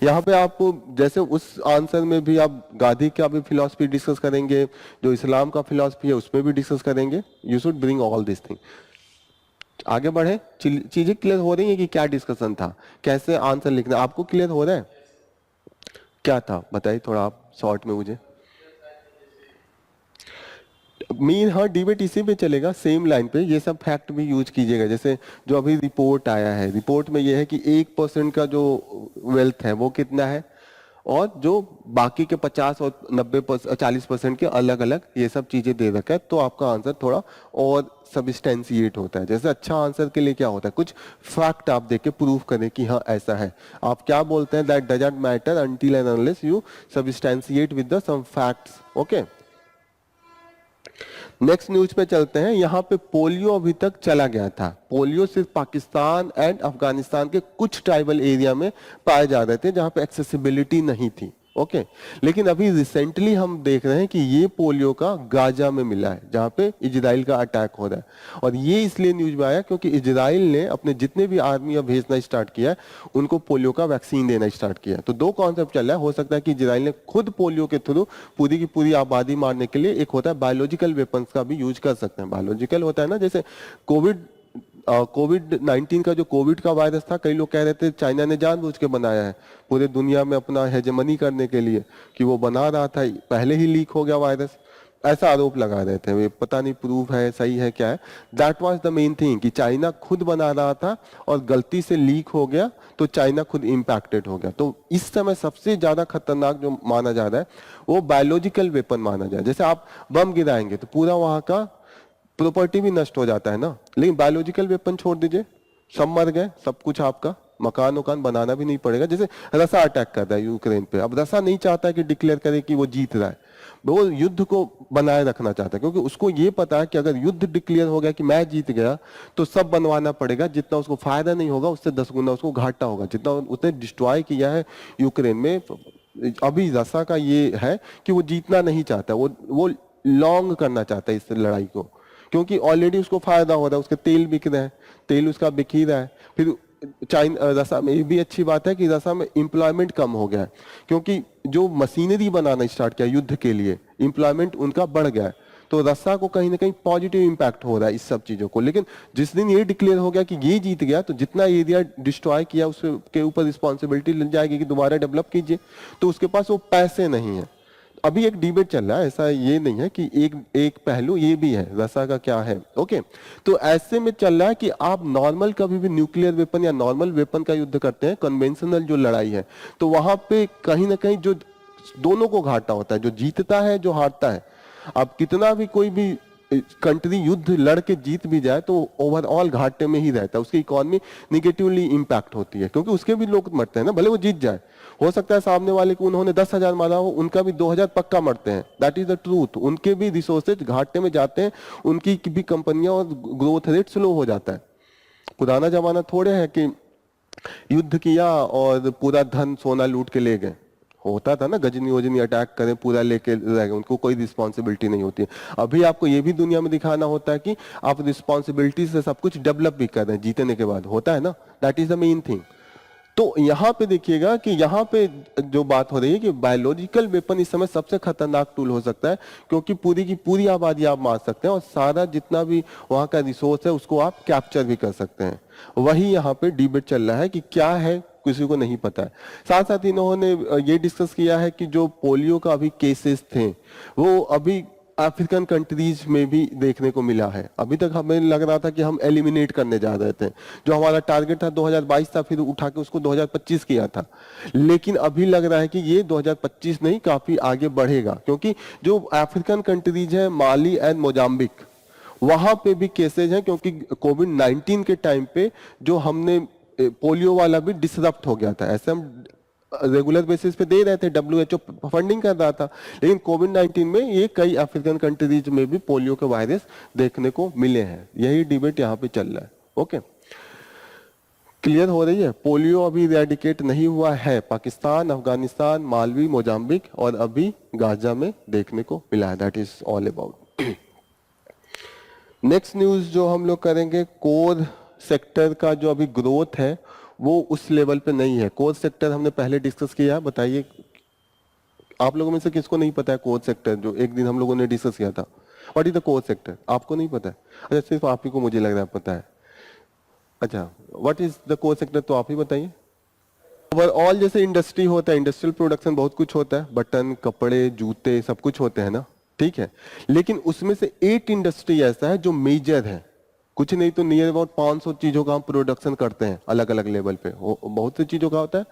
यहाँ पे आपको जैसे उस आंसर में भी आप गांधी का भी फिलॉसफी डिस्कस करेंगे, जो इस्लाम का फिलॉसफी है उसमें भी डिस्कस करेंगे। You should bring all this thing. आगे बढ़े, चीजें क्लियर हो रही है कि क्या डिस्कशन था, कैसे आंसर लिखना, आपको क्लियर हो रहा है? क्या था बताइए थोड़ा आप शॉर्ट में मुझे। मीन हाँ, डिबेट इसी पे चलेगा, सेम लाइन पे। ये सब फैक्ट भी यूज कीजिएगा। जैसे जो अभी रिपोर्ट आया है, रिपोर्ट में ये है कि 1% का जो वेल्थ है वो कितना है, और जो बाकी के 50 और 90% 40% के अलग अलग ये सब चीजें दे रखा है। तो आपका आंसर थोड़ा और सब्सटेंशिएट होता है। जैसे अच्छा आंसर के लिए क्या होता है, कुछ फैक्ट आप देख के प्रूव करें कि हाँ ऐसा है। आप क्या बोलते हैं, that doesn't matter until and unless you substantiate with the some facts. Okay, next news पे चलते हैं। यहाँ पे पोलियो अभी तक चला गया था। पोलियो सिर्फ पाकिस्तान एंड अफगानिस्तान के कुछ ट्राइबल एरिया में पाए जा रहे थे जहाँ पे एक्सेसिबिलिटी नहीं थी। ओके, लेकिन अभी रिसेंटली हम देख रहे हैं कि ये पोलियो का गाजा में मिला है, जहाँ पे इजराइल का अटैक हो रहा है। और ये इसलिए न्यूज में आया क्योंकि इजराइल ने अपने जितने भी आर्मी भेजना स्टार्ट किया है, उनको पोलियो का वैक्सीन देना स्टार्ट किया। तो दो कॉन्सेप्ट चल रहा है। हो सकता है कि इजराइल ने खुद पोलियो के थ्रू पूरी की पूरी आबादी मारने के लिए, एक होता है बायोलॉजिकल वेपन्स का भी यूज कर सकते हैं। बायोलॉजिकल होता है ना, जैसे कोविड-19 का जो कोविड का वायरस था, कई लोग कह रहे थे चाइना ने जानबूझ के बनाया है पूरे दुनिया में अपना हेजेमनी करने के लिए, कि वो बना रहा था, पहले ही लीक हो गया वायरस, ऐसा आरोप लगा रहे थे। ये पता नहीं प्रूफ है, सही है क्या है। That was the main thing कि चाइना खुद बना रहा था और गलती से लीक हो गया, तो चाइना खुद इम्पैक्टेड हो गया। तो इस समय सबसे ज्यादा खतरनाक जो माना जा रहा है वो बायोलॉजिकल वेपन माना जाए। जैसे आप बम गिराएंगे तो पूरा वहां का प्रॉपर्टी भी नष्ट हो जाता है ना, लेकिन बायोलॉजिकल वेपन छोड़ दीजिए, सब मर गए, सब कुछ आपका, मकान वकान बनाना भी नहीं पड़ेगा। जैसे रसा अटैक कर रहा है यूक्रेन पे, अब रसा नहीं चाहता है कि डिक्लेयर करे कि वो जीत रहा है, वो युद्ध को बनाए रखना चाहता है, क्योंकि उसको ये पता है कि अगर युद्ध डिक्लेयर हो गया कि मैं जीत गया तो सब बनवाना पड़ेगा, जितना उसको फायदा नहीं होगा उससे 10 गुना उसको घाटा होगा। जितना उसने डिस्ट्रॉय किया है यूक्रेन में, अभी रसा का ये है कि वो जीतना नहीं चाहता, वो लॉन्ग करना चाहता है इस लड़ाई को, क्योंकि ऑलरेडी उसको फायदा हो रहा है, उसके तेल बिक रहे हैं, तेल उसका बिक ही रहा है। फिर रसा में ये भी अच्छी बात है कि रसा में एम्प्लॉयमेंट कम हो गया है, क्योंकि जो मशीनरी बनाना स्टार्ट किया युद्ध के लिए, एम्प्लॉयमेंट उनका बढ़ गया है। तो रसा को कहीं ना कहीं पॉजिटिव इंपैक्ट हो रहा है इस सब चीजों को। लेकिन जिस दिन ये डिक्लेयर हो गया कि ये जीत गया, तो जितना एरिया डिस्ट्रॉय किया उसके ऊपर रिस्पॉन्सिबिलिटी लग जाएगी कि दोबारा डेवलप कीजिए, तो उसके पास वो पैसे नहीं है। अभी एक डिबेट चल रहा है, ऐसा ये नहीं है कि एक एक पहलू ये भी है, रसा का क्या है। ओके, तो ऐसे में चल रहा है कि आप नॉर्मल कभी भी न्यूक्लियर वेपन या नॉर्मल वेपन का युद्ध करते हैं, कन्वेंशनल जो लड़ाई है, तो वहां पे कहीं ना कहीं जो दोनों को घाटा होता है, जो जीतता है जो हारता है। अब कितना भी कोई भी कंट्री युद्ध लड़ के जीत भी जाए तो ओवरऑल घाटे में ही रहता है, उसकी इकोनॉमी निगेटिवली इंपैक्ट होती है, क्योंकि उसके भी लोग मरते हैं ना, भले वो जीत जाए। हो सकता है सामने वाले को उन्होंने 10,000 मारा हो, उनका भी 2,000 पक्का मरते हैं, दैट इज द ट्रूथ। उनके भी रिसोर्सेज घाटे में जाते हैं, उनकी भी कंपनियां और ग्रोथ रेट स्लो हो जाता है। पुराना जमाना थोड़े है कि युद्ध किया और पूरा धन सोना लूट के ले गए। होता था ना, गजनी वजनी अटैक करें पूरा लेके रह गए, उनको कोई रिस्पॉन्सिबिलिटी नहीं होती है। अभी आपको ये भी दुनिया में दिखाना होता है कि आप रिस्पॉन्सिबिलिटी से सब कुछ डेवलप भी कर रहे हैं जीतने के बाद, होता है ना, that is the main thing. तो यहाँ पे देखिएगा कि यहाँ पे जो बात हो रही है कि बायोलॉजिकल वेपन इस समय सबसे खतरनाक टूल हो सकता है, क्योंकि पूरी की पूरी आबादी आप मार सकते हैं और सारा जितना भी वहां का रिसोर्स है उसको आप कैप्चर भी कर सकते हैं। वही यहाँ पे डिबेट चल रहा है कि क्या है, किसी को नहीं पता है। साथ साथ इन्होंने ये डिस्कस किया है कि जो पोलियो का अभी केसेस थे वो अभी अफ्रीकन कंट्रीज में भी देखने को मिला है। अभी तक हमें लग रहा था कि हम एलिमिनेट करने जा रहे थे, जो हमारा टारगेट था 2022 था, फिर उठा के उसको 2025 किया था। लेकिन अभी लग रहा है कि ये 2025 नहीं, काफी आगे बढ़ेगा, क्योंकि जो अफ्रीकन कंट्रीज है, माली एंड मोजाम्बिक, वहां पे भी केसेज हैं, क्योंकि कोविड-19 के टाइम पे जो हमने पोलियो वाला भी डिसरप्ट हो गया था। ऐसे हम रेगुलर बेसिस पे दे रहे थे, WHO फंडिंग कर रहा था, लेकिन कोविड-19 में ये कई अफ्रीकन कंट्रीज में भी पोलियो के वायरस देखने को मिले हैं। यही डिबेट यहाँ पे चल रहा है। ओके, क्लियर हो रही है? पोलियो अभी इरेडिकेट नहीं हुआ है, पाकिस्तान, अफगानिस्तान, मालवी, मोजाम्बिक और अभी गाजा में देखने को मिला है। That is all about. Next news जो हम लोग करेंगे, कोर सेक्टर का जो अभी ग्रोथ है वो उस लेवल पे नहीं है। कोर सेक्टर हमने पहले डिस्कस किया, बताइए आप लोगों में से किसको नहीं पता है कोर सेक्टर, जो एक दिन हम लोगों ने डिस्कस किया था। What is the core sector? आपको नहीं पता है? अच्छा, सिर्फ आप ही को मुझे लग रहा है पता है। अच्छा, what is the core sector, तो आप ही बताइए। ओवरऑल जैसे इंडस्ट्री होता है, इंडस्ट्रियल प्रोडक्शन बहुत कुछ होता है, बटन, कपड़े, जूते, सब कुछ होते हैं ना, ठीक है। लेकिन उसमें से 8 इंडस्ट्री ऐसा है जो मेजर है, कुछ नहीं तो नियर अबाउट 500 चीजों का हम प्रोडक्शन करते हैं अलग अलग लेवल पे। बहुत सी चीजों का होता है,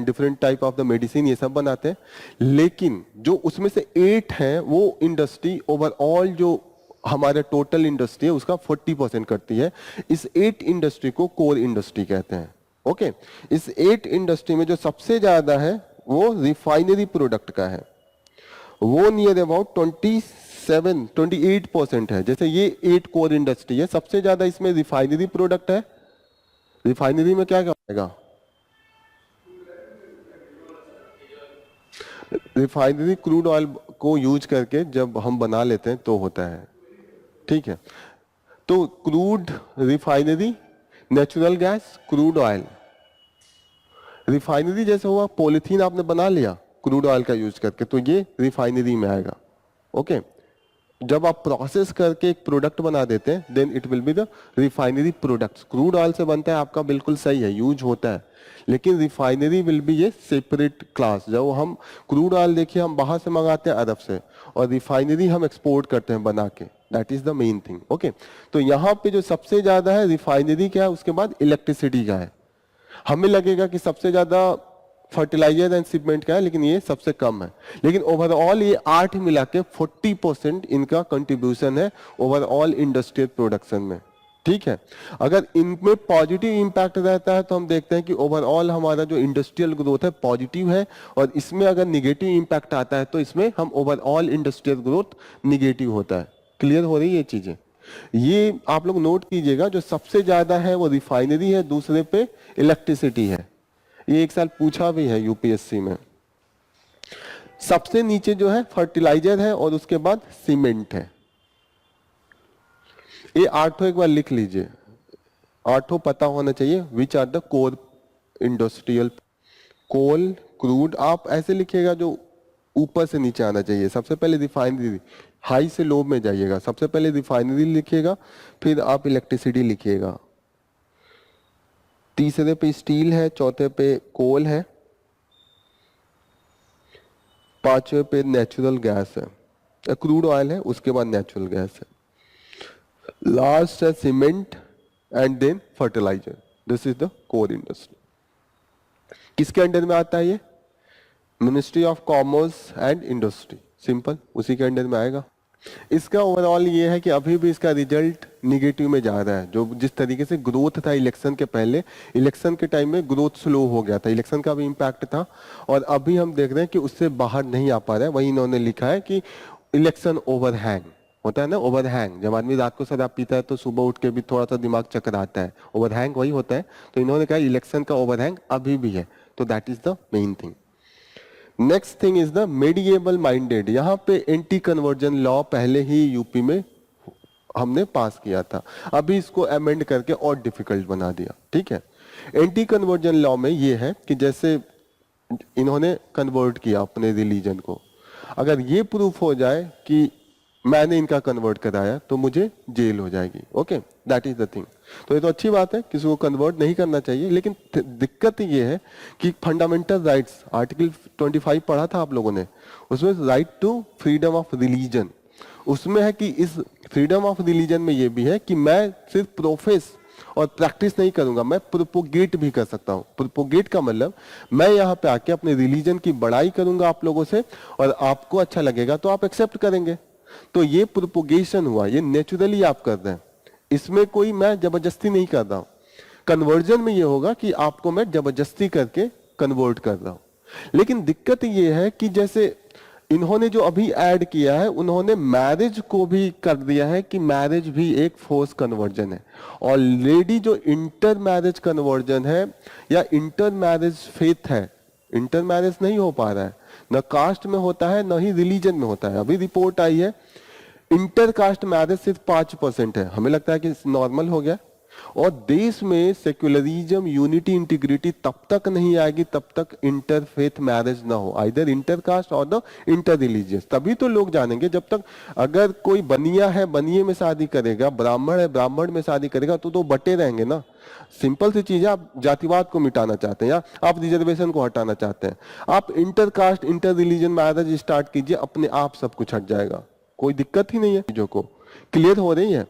different type of the medicine, ये सब बनाते हैं। लेकिन जो उसमें से 8 है वो इंडस्ट्री ओवरऑल जो हमारे टोटल इंडस्ट्री है उसका 40% करती है। इस 8 इंडस्ट्री को कोर इंडस्ट्री कहते हैं। ओके, इस 8 इंडस्ट्री में जो सबसे ज्यादा है वो रिफाइनरी प्रोडक्ट का है, वो नियर अबाउट 28% है। जैसे ये 8 कोर इंडस्ट्री है, सबसे ज्यादा इसमें रिफाइनरी प्रोडक्ट है। रिफाइनरी में क्या क्या होगा? रिफाइनरी क्रूड ऑयल को यूज करके जब हम बना लेते हैं तो होता है, ठीक है। तो crude, refinery, natural gas, crude oil. Refinery जैसे हुआ पॉलिथीन आपने बना लिया क्रूड ऑयल का यूज करके, तो ये रिफाइनरी में आएगा। ओके, जब आप प्रोसेस करके एक प्रोडक्ट बना देते हैं then it will be the refinery products. Crude oil से बनता है आपका, बिल्कुल सही है, यूज होता है, लेकिन रिफाइनरी विल बी ये सेपरेट क्लास। जब हम क्रूड ऑयल देखिए हम बाहर से मंगाते हैं अरब से, और रिफाइनरी हम एक्सपोर्ट करते हैं बना के, that is the main thing. Okay, तो यहाँ पे जो सबसे ज्यादा है रिफाइनरी क्या है, उसके बाद इलेक्ट्रिसिटी का है। हमें लगेगा कि सबसे ज्यादा फर्टिलाइजर एंड सीमेंट का है, लेकिन ये सबसे कम है। लेकिन ओवरऑल ये 8 मिला के 40% इनका कंट्रीब्यूशन है ओवरऑल इंडस्ट्रियल प्रोडक्शन में, ठीक है। अगर इनमें पॉजिटिव इंपैक्ट रहता है तो हम देखते हैं कि ओवरऑल हमारा जो इंडस्ट्रियल ग्रोथ है पॉजिटिव है, और इसमें अगर निगेटिव इंपैक्ट आता है तो इसमें हम ओवरऑल इंडस्ट्रियल ग्रोथ निगेटिव होता है। क्लियर हो रही है ये चीजें? ये आप लोग नोट कीजिएगा, जो सबसे ज्यादा है वो रिफाइनरी है, दूसरे पे इलेक्ट्रिसिटी है। ये एक साल पूछा भी है यूपीएससी में। सबसे नीचे जो है फर्टिलाइजर है और उसके बाद सीमेंट है। ये 8 एक बार लिख लीजिए, 8 पता होना चाहिए। Which are the core industrial, coal, crude, आप ऐसे लिखिएगा जो ऊपर से नीचे आना चाहिए। सबसे पहले रिफाइनरी, हाई से लो में जाइएगा, सबसे पहले रिफाइनरी लिखिएगा, फिर आप इलेक्ट्रिसिटी लिखिएगा, तीसरे पे स्टील है, चौथे पे कोल है, 5वें पे नेचुरल गैस है, क्रूड ऑयल है, उसके बाद नेचुरल गैस है, लास्ट है cement and then fertiliser. This is the core industry. किसके अंडर में आता है ये? Ministry of commerce and industry, simple उसी के अंडर में आएगा। इसका ओवरऑल ये है कि अभी भी इसका रिजल्ट निगेटिव में जा रहा है। जो जिस तरीके से ग्रोथ था इलेक्शन के पहले, इलेक्शन के टाइम में ग्रोथ स्लो हो गया था, इलेक्शन का भी इम्पैक्ट था, और अभी हम देख रहे हैं कि उससे बाहर नहीं आ पा रहा है। वही इन्होंने लिखा है कि इलेक्शन ओवरहैंग होता है ना, ओवरहैंग। जब आदमी रात को शराब पीता है तो सुबह उठ के भी थोड़ा सा दिमाग चकराता है, ओवरहैंग वही होता है। तो इन्होंने कहा इलेक्शन का ओवरहैंग अभी भी है, तो that is the main thing. Next thing is the medieval minded. यहाँ पे एंटी कन्वर्जन लॉ पहले ही यूपी में हमने पास किया था, अभी इसको अमेंड करके और डिफिकल्ट बना दिया। ठीक है, एंटी कन्वर्जन लॉ में ये है कि जैसे इन्होंने कन्वर्ट किया अपने रिलीजन को, अगर ये प्रूफ हो जाए कि मैंने इनका कन्वर्ट कराया तो मुझे जेल हो जाएगी। Okay, that is the thing. तो ये तो अच्छी बात है, किसी को कन्वर्ट नहीं करना चाहिए, लेकिन दिक्कत ये है कि फंडामेंटल राइट्स आर्टिकल 25 पढ़ा था आप लोगों ने, उसमें right to freedom of religion, उसमें है कि इस फ्रीडम ऑफ रिलीजन में ये भी है कि मैं सिर्फ प्रोफेस और प्रैक्टिस नहीं करूंगा, मैं प्रोपोगेट भी कर सकता हूँ। प्रोपोगेट का मतलब मैं यहाँ पे आके अपने रिलीजन की बड़ाई करूंगा आप लोगों से, और आपको अच्छा लगेगा तो आप एक्सेप्ट करेंगे। तो ये प्रोपोगेशन हुआ, ये नेचुरली आप कर रहे हैं, इसमें कोई मैं जबरदस्ती नहीं कर रहा हूं। कन्वर्जन में ये होगा कि आपको मैं जबरदस्ती करके कन्वर्ट कर रहा हूं। लेकिन दिक्कत ये है कि जैसे इन्होंने जो अभी ऐड किया है, उन्होंने मैरिज को भी कर दिया है कि मैरिज भी एक फोर्स कन्वर्जन है। ऑलरेडी जो इंटर मैरिज कन्वर्जन है या इंटर मैरिज फेथ है, इंटर मैरिज नहीं हो पा रहा है, न कास्ट में होता है न ही रिलीजन में होता है। अभी रिपोर्ट आई है इंटर कास्ट मैरिज सिर्फ 5% है, हमें लगता है कि नॉर्मल हो गया। और देश में सेक्युलरिज्म, यूनिटी, इंटीग्रिटी तब तक नहीं आएगी तब तक इंटरफेथ मैरिज ना हो, आइदर इंटर कास्ट और द इंटर रिलीजियस। तभी तो लोग जानेंगे। जब तक अगर कोई बनिया है बनिए में शादी करेगा, ब्राह्मण है ब्राह्मण में शादी करेगा, तो बटे रहेंगे ना। सिंपल सी चीज है, आप जातिवाद को मिटाना चाहते हैं या आप रिजर्वेशन को हटाना चाहते हैं, आप inter caste inter religion marriage start कीजिए, अपने आप सब कुछ हट जाएगा, कोई दिक्कत ही नहीं है। चीजों को क्लियर हो रही है।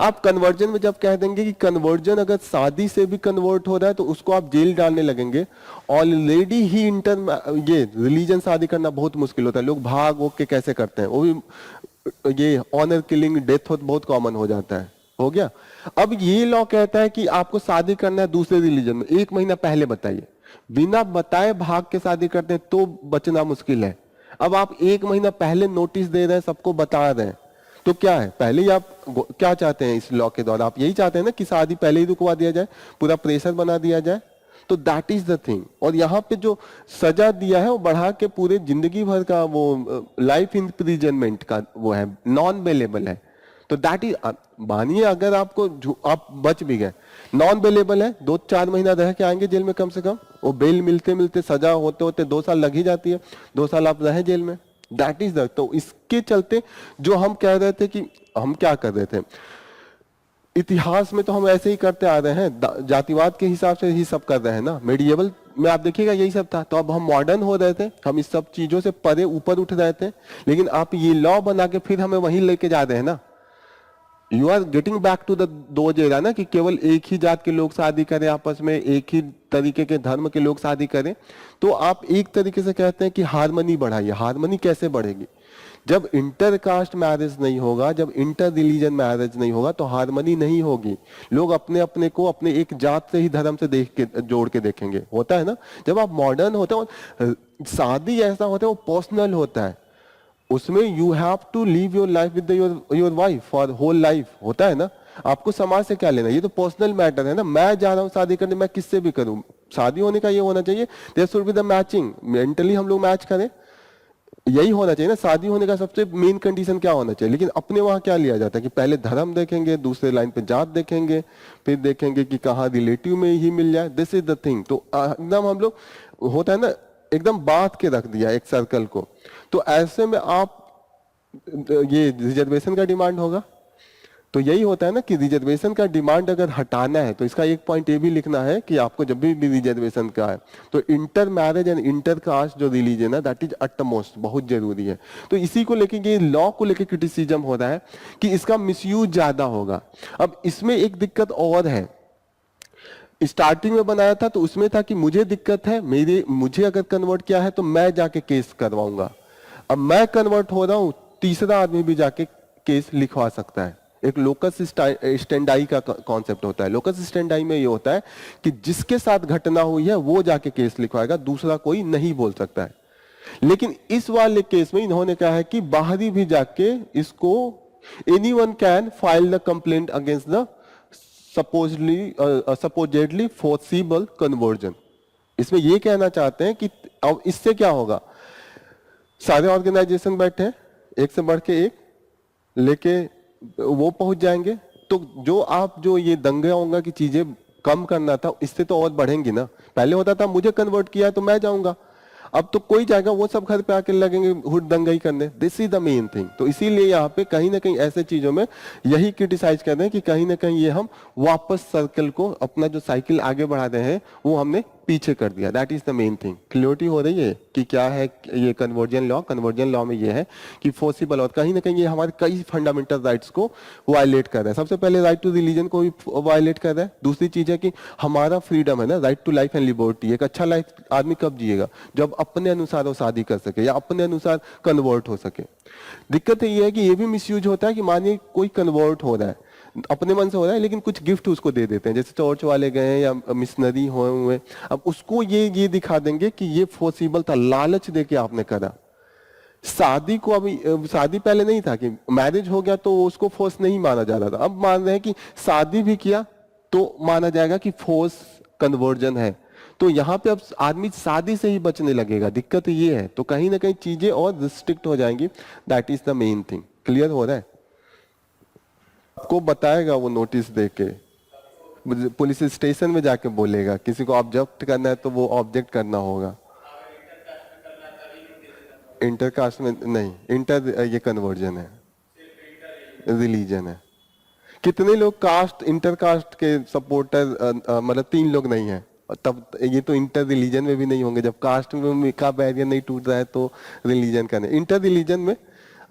आप कन्वर्जन में जब कह देंगे कि कन्वर्जन अगर शादी से भी कन्वर्ट हो रहा है तो उसको आप जेल डालने लगेंगे। ऑलरेडी ही इंटर ये रिलीजन शादी करना बहुत मुश्किल होता है, लोग भाग वो के कैसे करते हैं, वो भी ये ऑनर किलिंग, डेथ हो बहुत कॉमन हो जाता है। हो गया। अब ये लॉ कहता है कि आपको शादी करना है दूसरे रिलीजन में, 1 महीना पहले बताइए। बिना बताए भाग के शादी करते हैं तो बचना मुश्किल है। अब आप 1 महीना पहले नोटिस दे रहे हैं, सबको बता रहे हैं, तो क्या है, पहले ही आप क्या चाहते हैं इस लॉ के द्वारा? आप यही चाहते हैं ना कि शादी पहले ही रुकवा दिया जाए, पूरा प्रेशर बना दिया जाए। तो दैट इज द थिंग। और यहाँ पे जो सजा दिया है वो बढ़ा के पूरे जिंदगी भर का वो लाइफ इम्प्रिजनमेंट का वो है, नॉन बेलेबल है। तो दैट इज, मानिए अगर आपको आप बच भी गए, नॉन बेलेबल है, 2-4 महीना रह के आएंगे जेल में कम से कम, वो बेल मिलते मिलते सजा होते होते 2 साल लग ही जाती है, 2 साल आप रहे जेल में। दैट इज द, तो इसके चलते जो हम कह रहे थे कि हम क्या कर रहे थे, इतिहास में तो हम ऐसे ही करते आ रहे हैं, जातिवाद के हिसाब से ही सब कर रहे हैं ना। मेडिएवल में आप देखिएगा यही सब था। तो अब हम मॉडर्न हो रहे थे, हम इस सब चीजों से परे ऊपर उठ रहे थे, लेकिन आप ये लॉ बना के फिर हमें वहीं लेके जा रहे हैं ना। You are getting back to the दो जेरा ना, कि केवल एक ही जात के लोग शादी करें आपस में, एक ही तरीके के धर्म के लोग शादी करें। तो आप एक तरीके से कहते हैं कि हार्मनी बढ़ाइए। हार्मनी कैसे बढ़ेगी? जब इंटर कास्ट मैरिज नहीं होगा, जब इंटर रिलीजन मैरिज नहीं होगा, तो हार्मनी नहीं होगी। लोग अपने अपने को अपने एक जात से ही धर्म से देख के जोड़ के देखेंगे। होता है ना, जब आप मॉडर्न होते हो, शादी ऐसा होता है वो पर्सनल होता है, उसमें you have to live your life with your wife for whole life. होता है ना, आपको समाज से क्या लेना, ये तो पर्सनल मैटर है ना। मैं जा रहा हूँ शादी करने, मैं किससे भी करूँ, शादी होने का ये होना चाहिए, there should be the matching, mentally हम लोग मैच करें, यही होना चाहिए ना। शादी होने का सबसे मेन कंडीशन क्या होना चाहिए? लेकिन अपने वहां क्या लिया जाता है कि पहले धर्म देखेंगे, दूसरे लाइन पे जात देखेंगे, फिर देखेंगे कि कहाँ रिलेटिव में ही मिल जाए। This is the thing. तो एकदम हम लोग होता है ना, एकदम बांध के रख दिया एक सर्कल को। तो ऐसे में आप ये रिजर्वेशन का डिमांड होगा, तो यही होता है ना कि रिजर्वेशन का डिमांड अगर हटाना है तो इसका एक पॉइंट ये भी लिखना है कि आपको जब भी रिजर्वेशन का है तो inter marriage and inter caste जो रिलीजन है दैट इज अटमोस्ट, बहुत जरूरी है। तो इसी को लेके ये लॉ को लेके क्रिटिसिज्म हो रहा है कि इसका मिसयूज ज्यादा होगा। अब इसमें एक दिक्कत और है, स्टार्टिंग में बनाया था तो उसमें था कि मुझे दिक्कत है, मुझे अगर कन्वर्ट किया है तो मैं जाके केस करवाऊंगा। अब मैं कन्वर्ट हो रहा हूं, तीसरा आदमी भी जाके केस लिखवा सकता है। एक लोकस स्टैंडाई का कॉन्सेप्ट होता है। लोकस स्टैंडाई में ये होता है कि जिसके साथ घटना हुई है वो जाके केस लिखवाएगा, दूसरा कोई नहीं बोल सकता है। लेकिन इस वाले केस में इन्होंने कहा है कि बाहरी भी जाके इसको anyone can file the complaint against the supposedly forcible conversion. इसमें ये कहना चाहते हैं कि अब इससे क्या होगा, सारे ऑर्गेनाइजेशन बैठे हैं एक से बढ़ के एक लेके वो पहुंच जाएंगे, तो जो ये दंगे होंगे की चीजें कम करना था, इससे तो और बढ़ेंगी ना। पहले होता था मुझे कन्वर्ट किया तो मैं जाऊंगा, अब तो कोई जाएगा, वो सब घर पे आके लगेंगे हुड दंगाई करने। This is the main thing. तो इसीलिए यहाँ पे कहीं ना कहीं ऐसे चीजों में यही क्रिटिसाइज कर रहे हैं कि कहीं ना कहीं ये हम वापस सर्कल को, अपना जो साइकिल आगे बढ़ा रहे हैं वो हमने पीछे कर दिया। That is the main thing. Clarity हो रही है कि क्या है ये कन्वर्जन लॉ। कन्वर्जन लॉ में ये है कि फोर्सिबल, और कहीं ना कहीं ये हमारे कई फंडामेंटल राइट्स को वायलेट कर रहा है। सबसे पहले राइट टू रिलीजन को भी वायलेट कर रहा है। दूसरी चीज है कि हमारा फ्रीडम है ना, right to life and liberty. एक अच्छा लाइफ आदमी कब जिएगा, जब अपने अनुसार वो शादी कर सके या अपने अनुसार कन्वर्ट हो सके। दिक्कत ये है कि ये भी मिसयूज होता है कि मानिए कोई कन्वर्ट हो रहा है, अपने मन से हो रहा है, लेकिन कुछ गिफ्ट उसको दे देते हैं, जैसे चर्च वाले गए या मिशनरी हुए, अब उसको ये दिखा देंगे कि ये फोर्सिबल था, लालच दे के आपने करा। शादी को अभी, शादी पहले नहीं था कि मैरिज हो गया तो उसको फोर्स नहीं माना जा रहा था, अब मान रहे हैं कि शादी भी किया तो माना जाएगा कि फोर्स कन्वर्जन है। तो यहाँ पे अब आदमी शादी से ही बचने लगेगा। दिक्कत ये है, तो कहीं ना कहीं चीजें और रिस्ट्रिक्ट हो जाएंगी। That is the main thing. Clear हो रहा है? आपको बताएगा वो नोटिस देके, पुलिस स्टेशन में जाके बोलेगा, किसी को ऑब्जेक्ट करना है तो वो ऑब्जेक्ट करना होगा। इंटरकास्ट में नहीं, इंटर ये कन्वर्जन है, रिलीजन है। कितने लोग कास्ट इंटरकास्ट के सपोर्टर, मतलब 3 लोग नहीं है, तब ये तो इंटर रिलीजन में भी नहीं होंगे। जब कास्ट में का बैरियर नहीं टूट रहा है तो रिलीजन का नहीं। इंटर रिलीजन में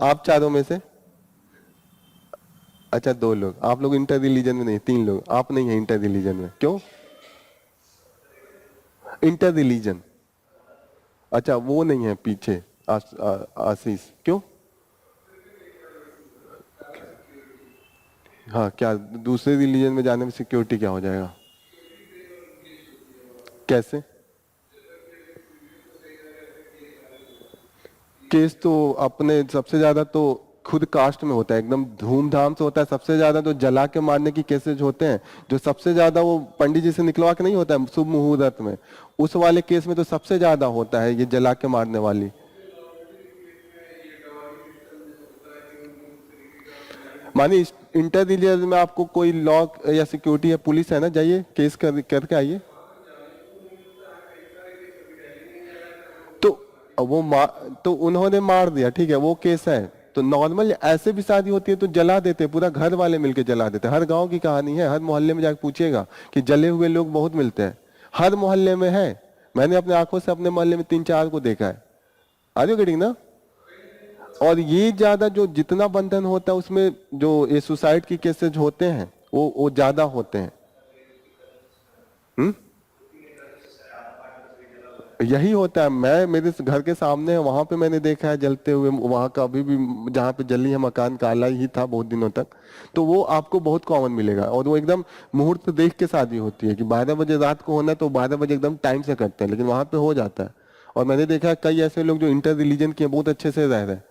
आप चारों में से, अच्छा 2 लोग, आप लोग इंटर रिलीजन में नहीं, 3 लोग आप नहीं है इंटर रिलीजन में। क्यों इंटर रिलीजन? अच्छा वो नहीं है पीछे, आशीष क्यों? हाँ, क्या दूसरे रिलीजन में जाने में सिक्योरिटी क्या हो जाएगा? कैसे? केस तो अपने सबसे ज्यादा तो खुद कास्ट में होता है, एकदम धूमधाम से होता है। सबसे ज्यादा तो जला के मारने की केसेज होते हैं, जो सबसे ज्यादा वो पंडित जी से निकलवा के नहीं होता है शुभ मुहूर्त में, उस वाले केस में तो सबसे ज्यादा होता है ये जला के मारने वाली। मानिए इंटर रिलीजन में आपको कोई लॉ या सिक्योरिटी या पुलिस है ना, जाइए केस करके आइए। तो तो उन्होंने मार दिया, ठीक है, वो केस है। तो नॉर्मल ऐसे भी शादी होती है तो जला देते, पूरा घर वाले मिलके जला देते। हर गांव की कहानी है, हर मोहल्ले में जाके पूछिएगा कि जले हुए लोग बहुत मिलते हैं, हर मोहल्ले में है। मैंने अपने आंखों से अपने मोहल्ले में 3-4 को देखा है। आर यू गेटिंग ना? और ये ज्यादा जो जितना बंधन होता है उसमें जो ये सुसाइड की केसेज होते हैं वो ज्यादा होते हैं। यही होता है। मैं मेरे घर के सामने वहां पे मैंने देखा है जलते हुए, वहां का अभी भी जहाँ पे जली है मकान काला ही था बहुत दिनों तक। तो वो आपको बहुत कॉमन मिलेगा, और वो एकदम मुहूर्त देख के शादी होती है कि 12 बजे रात को होना है तो 12 बजे एकदम टाइम से करते हैं, लेकिन वहां पे हो जाता है। और मैंने देखा है कई ऐसे लोग जो इंटर रिलीजन के बहुत अच्छे से रह रहे हैं।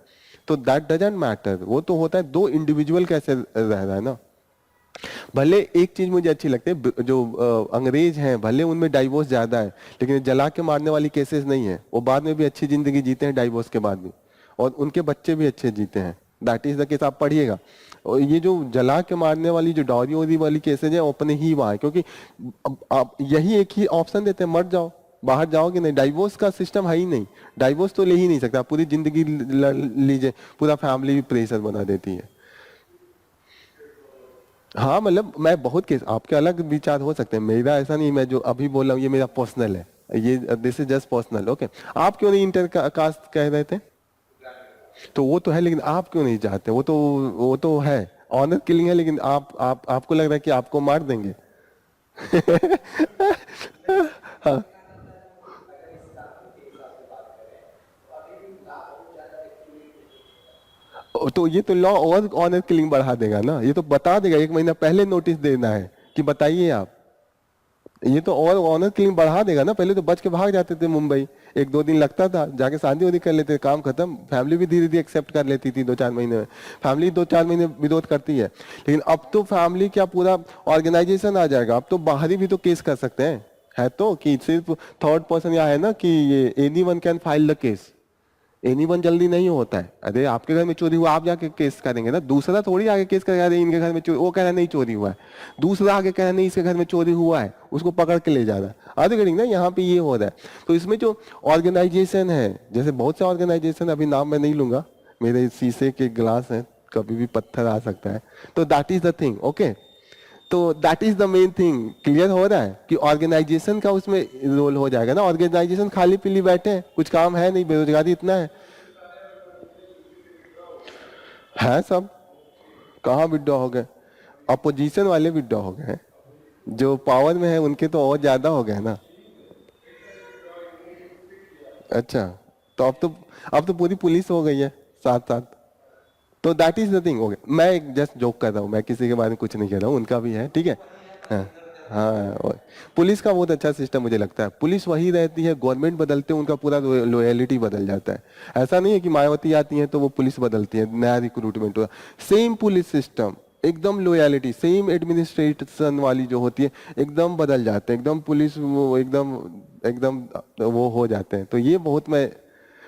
तो दैट डजंट मैटर, वो तो होता है 2 इंडिविजुअल कैसे रह रहा है ना। भले एक चीज मुझे अच्छी लगती है, जो अंग्रेज हैं भले उनमें डाइवोर्स ज्यादा है, लेकिन जला के मारने वाली केसेस नहीं है। वो बाद में भी अच्छी जिंदगी जीते हैं डाइवोर्स के बाद भी, और उनके बच्चे भी अच्छे जीते हैं। दैट इज द केस, आप पढ़िएगा। और ये जो जला के मारने वाली जो डॉरी वोरी वाली केसेज है अपने ही वहां है, क्योंकि आप यही एक ही ऑप्शन देते हैं, मर जाओ, बाहर जाओगे नहीं। डाइवोर्स का सिस्टम है ही नहीं, डाइवोर्स तो ले ही नहीं सकता, पूरी जिंदगी लीजिए, पूरा फैमिली भी प्रेशर बना देती है। हाँ मतलब मैं बहुत केस, आपके अलग विचार हो सकते हैं, मेरा ऐसा नहीं, मैं जो अभी बोल रहा हूँ ये मेरा पर्सनल है, ये this is just personal. Okay, आप क्यों नहीं इंटर कास्ट कह रहे थे? तो वो तो है, लेकिन आप क्यों नहीं चाहते? वो तो है, ऑनर किलिंग है, लेकिन आप आपको लग रहा है कि आपको मार देंगे। हाँ, तो ये तो लॉ और ऑनर किलिंग बढ़ा देगा ना, ये तो बता देगा, एक महीना पहले नोटिस देना है कि बताइए आप। ये तो और ऑनर किलिंग बढ़ा देगा ना, पहले तो बच के भाग जाते थे मुंबई, एक दो दिन लगता था, जाके शादी वादी कर लेते, काम खत्म, फैमिली भी धीरे धीरे एक्सेप्ट कर लेती थी 2-4 महीने में। फैमिली 2-4 महीने विरोध करती है, लेकिन अब तो फैमिली क्या पूरा ऑर्गेनाइजेशन आ जाएगा, अब तो बाहरी भी तो केस कर सकते हैं। है तो कि सिर्फ थर्ड पर्सन, या है ना कि ये any one can file the case, anyone जल्दी नहीं होता है। अरे आपके घर में चोरी हुआ, आप जाके केस करेंगे ना, दूसरा थोड़ी आगे केस करेगा, अरे इनके घर में चोरी, वो कह रहा है नहीं चोरी हुआ है, दूसरा आगे कह रहा है नहीं इसके घर में चोरी हुआ है, उसको पकड़ के ले जा रहा है। अरे करेंगे ना, यहाँ पे ये हो रहा है। तो इसमें जो ऑर्गेनाइजेशन है, जैसे बहुत से ऑर्गेनाइजेशन, अभी नाम मैं नहीं लूंगा, मेरे शीशे के ग्लास है, कभी भी पत्थर आ सकता है, तो that is the thing. Okay, तो that is the main thing, clear हो रहा है कि ऑर्गेनाइजेशन का उसमें रोल हो जाएगा ना। ऑर्गेनाइजेशन खाली पीली बैठे हैं, कुछ काम है नहीं, बेरोजगारी इतना है सब, कहाँ विड्रॉ हो गए? अपोजिशन वाले विड्रॉ हो गए हैं, जो पावर में है उनके तो और ज्यादा हो गए ना। अच्छा, तो अब तो पूरी पुलिस हो गई है साथ साथ। तो दैट इज द थिंग। हो गया, मैं एक जस्ट जोक कर रहा हूँ, मैं किसी के बारे में कुछ नहीं कह रहा हूँ, उनका भी है, ठीक है। हाँ, हाँ, पुलिस का बहुत अच्छा सिस्टम मुझे लगता है, पुलिस वही रहती है, गवर्नमेंट बदलते हैं उनका पूरा लॉयलिटी बदल जाता है। ऐसा नहीं है कि मायावती आती है तो वो पुलिस बदलती है, नया रिक्रूटमेंट हुआ, सेम पुलिस सिस्टम, एकदम लॉयलिटी, सेम एडमिनिस्ट्रेशन वाली जो होती है, एकदम बदल जाते हैं, एकदम पुलिस वो एकदम एकदम वो हो जाते हैं। तो ये बहुत, मैं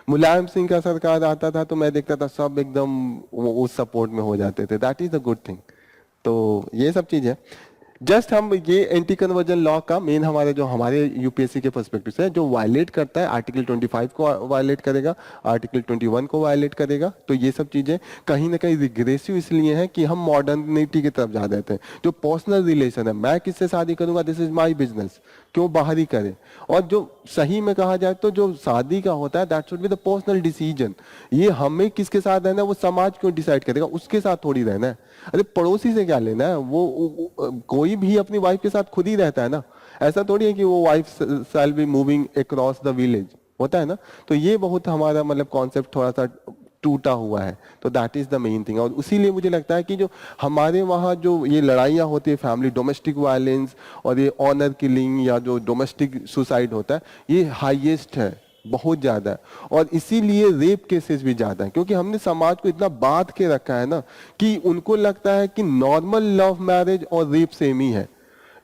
मुलायम सिंह का सरकार आता था तो मैं देखता था सब एकदम उस सपोर्ट में हो जाते थे, that is the good thing. तो ये सब चीज है। जस्ट हम ये एंटी कन्वर्जन लॉ का मेन, हमारे जो हमारे यूपीएससी के पर्सपेक्टिव से जो वायलेट करता है, आर्टिकल 25 को वायलेट करेगा, आर्टिकल 21 को वायलेट करेगा। तो ये सब चीजें कहीं ना कहीं रिग्रेसिव इसलिए है कि हम मॉडर्निटी की तरफ जा देते हैं। जो पर्सनल रिलेशन है, मैं किससे शादी करूंगा, दिस इज माई बिजनेस, क्यों बाहर ही करे। और जो सही में कहा जाए तो जो शादी का होता है, that should be the personal decision. ये हमें किसके साथ रहना है वो समाज क्यों डिसाइड करेगा, उसके साथ थोड़ी रहना है। अरे पड़ोसी से क्या लेना है, कोई भी अपनी वाइफ के साथ खुद ही रहता है ना, ऐसा थोड़ी है कि वो wife shall be moving across the village, होता है ना। तो ये बहुत हमारा मतलब कॉन्सेप्ट थोड़ा सा टूटा हुआ है। तो that is the main thing. और इसीलिए मुझे लगता है कि जो हमारे वहाँ जो ये लड़ाइयाँ होती है, फैमिली डोमेस्टिक वायलेंस और ये ऑनर किलिंग या जो डोमेस्टिक सुसाइड होता है, ये हाईएस्ट है, बहुत ज्यादा है। और इसीलिए रेप केसेस भी ज्यादा है, क्योंकि हमने समाज को इतना बांध के रखा है ना कि उनको लगता है कि नॉर्मल लव मैरिज और रेप सेम ही है।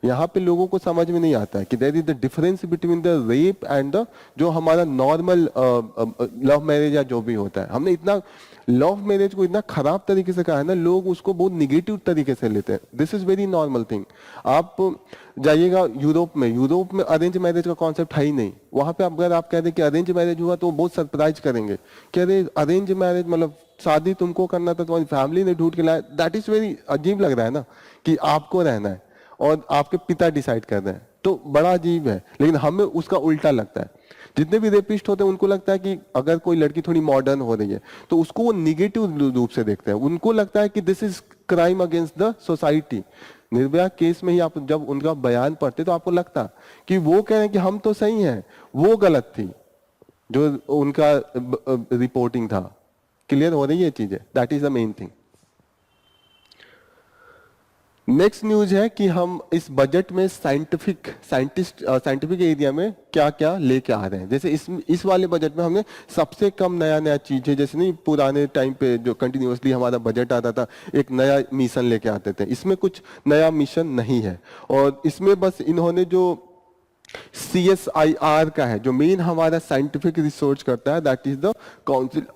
यहाँ पे लोगों को समझ में नहीं आता है कि there is the difference between the rape and the जो हमारा नॉर्मल लव मैरिज या जो भी होता है। हमने इतना लव मैरिज को इतना खराब तरीके से कहा है ना, लोग उसको बहुत निगेटिव तरीके से लेते हैं। This is very normal thing. आप जाइएगा यूरोप में अरेंज मैरिज का कॉन्सेप्ट है ही नहीं। वहां पे अगर आप कह दें कि अरेंज मैरिज हुआ तो बहुत सरप्राइज करेंगे, कह रहे अरेंज मैरिज मतलब शादी तुमको करना था, तुम्हारी फैमिली ने ढूंढ के लाया। दैट इज वेरी अजीब लग रहा है ना, कि आपको रहना है और आपके पिता डिसाइड कर रहे हैं, तो बड़ा अजीब है। लेकिन हमें उसका उल्टा लगता है। जितने भी रेपिस्ट होते हैं उनको लगता है कि अगर कोई लड़की थोड़ी मॉडर्न हो रही है तो उसको वो निगेटिव रूप से देखते हैं। उनको लगता है कि this is crime against the society. Nirbhaya case में ही आप जब उनका बयान पढ़ते तो आपको लगता कि वो कह रहे हैं कि हम तो सही हैं, वो गलत थी जो उनका रिपोर्टिंग था। क्लियर हो रही है चीजें, that is the main thing. Next news है कि हम इस बजट में साइंटिफिक एरिया में क्या क्या लेके आ रहे हैं। जैसे इस वाले बजट में हमने सबसे कम नया नया चीज है, जैसे नहीं पुराने टाइम पे जो कंटिन्यूअसली हमारा बजट आता था, एक नया मिशन लेके आते थे, इसमें कुछ नया मिशन नहीं है। और इसमें बस इन्होंने जो CSIR का है, जो मेन हमारा साइंटिफिक रिसर्च करता है, that is the council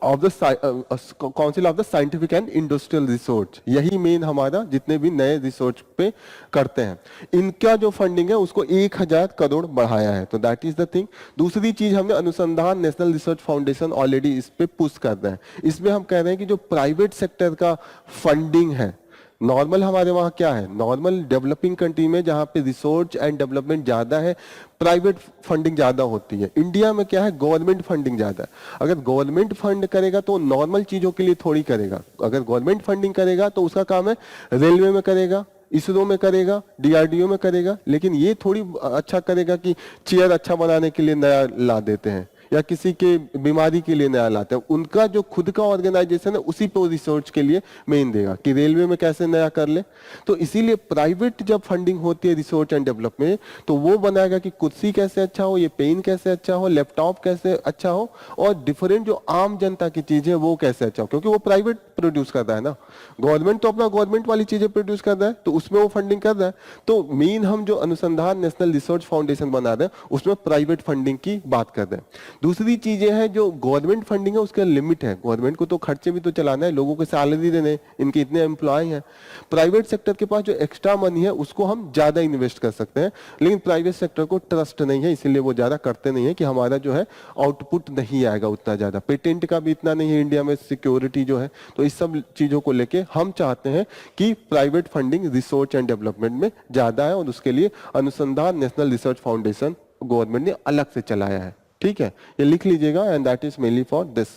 of the scientific and industrial research. यही मेन हमारा जितने भी नए रिसर्च पे करते हैं, इनका जो फंडिंग है उसको 1000 करोड़ बढ़ाया है। तो दैट इज द थिंग। दूसरी चीज, हमने अनुसंधान नेशनल रिसर्च फाउंडेशन ऑलरेडी इस पे पुश कर रहे हैं। इसमें हम कह रहे हैं कि जो प्राइवेट सेक्टर का फंडिंग है नॉर्मल हमारे वहाँ क्या है, नॉर्मल डेवलपिंग कंट्री में जहाँ पे रिसर्च एंड डेवलपमेंट ज्यादा है, प्राइवेट फंडिंग ज्यादा होती है। इंडिया में क्या है, गवर्नमेंट फंडिंग ज्यादा है। अगर गवर्नमेंट फंड करेगा तो नॉर्मल चीजों के लिए थोड़ी करेगा। अगर गवर्नमेंट फंडिंग करेगा तो उसका काम है रेलवे में करेगा, इसरो में करेगा, डीआरडीओ में करेगा, लेकिन ये थोड़ी अच्छा करेगा कि चेयर अच्छा बनाने के लिए नया ला देते हैं या किसी के बीमारी के लिए नया लाते हैं। उनका जो खुद का ऑर्गेनाइजेशन है उसी पे रिसर्च के लिए मेन देगा कि रेलवे में कैसे नया कर ले। तो इसीलिए प्राइवेट जब फंडिंग होती है रिसर्च एंड डेवलपमेंट, तो वो बनाएगा कि कुर्सी कैसे अच्छा हो, ये पेन कैसे अच्छा हो, लैपटॉप कैसे अच्छा हो, और डिफरेंट जो आम जनता की चीज है वो कैसे अच्छा हो, क्योंकि वो प्राइवेट प्रोड्यूस कर रहा है ना। गवर्नमेंट तो अपना गवर्नमेंट वाली चीजें प्रोड्यूस कर रहा है, तो उसमें वो फंडिंग कर रहा है। तो मेन हम जो अनुसंधान नेशनल रिसर्च फाउंडेशन बना रहे हैं उसमें प्राइवेट फंडिंग की बात कर रहे हैं। दूसरी चीजें हैं जो गवर्नमेंट फंडिंग है उसका लिमिट है, गवर्नमेंट को तो खर्चे भी तो चलाना है, लोगों को सैलरी देने, इनके इतने एम्प्लॉय हैं। प्राइवेट सेक्टर के पास जो एक्स्ट्रा मनी है उसको हम ज्यादा इन्वेस्ट कर सकते हैं, लेकिन प्राइवेट सेक्टर को ट्रस्ट नहीं है, इसीलिए वो ज्यादा करते नहीं है कि हमारा जो है आउटपुट नहीं आएगा उतना ज्यादा। पेटेंट का भी इतना नहीं है इंडिया में, सिक्योरिटी जो है, तो इस सब चीजों को लेके हम चाहते हैं कि private funding research and development में ज्यादा है, और उसके लिए अनुसंधान नेशनल रिसर्च फाउंडेशन गवर्नमेंट ने अलग से चलाया है। ठीक है, ये लिख लीजिएगा, and that is mainly for this.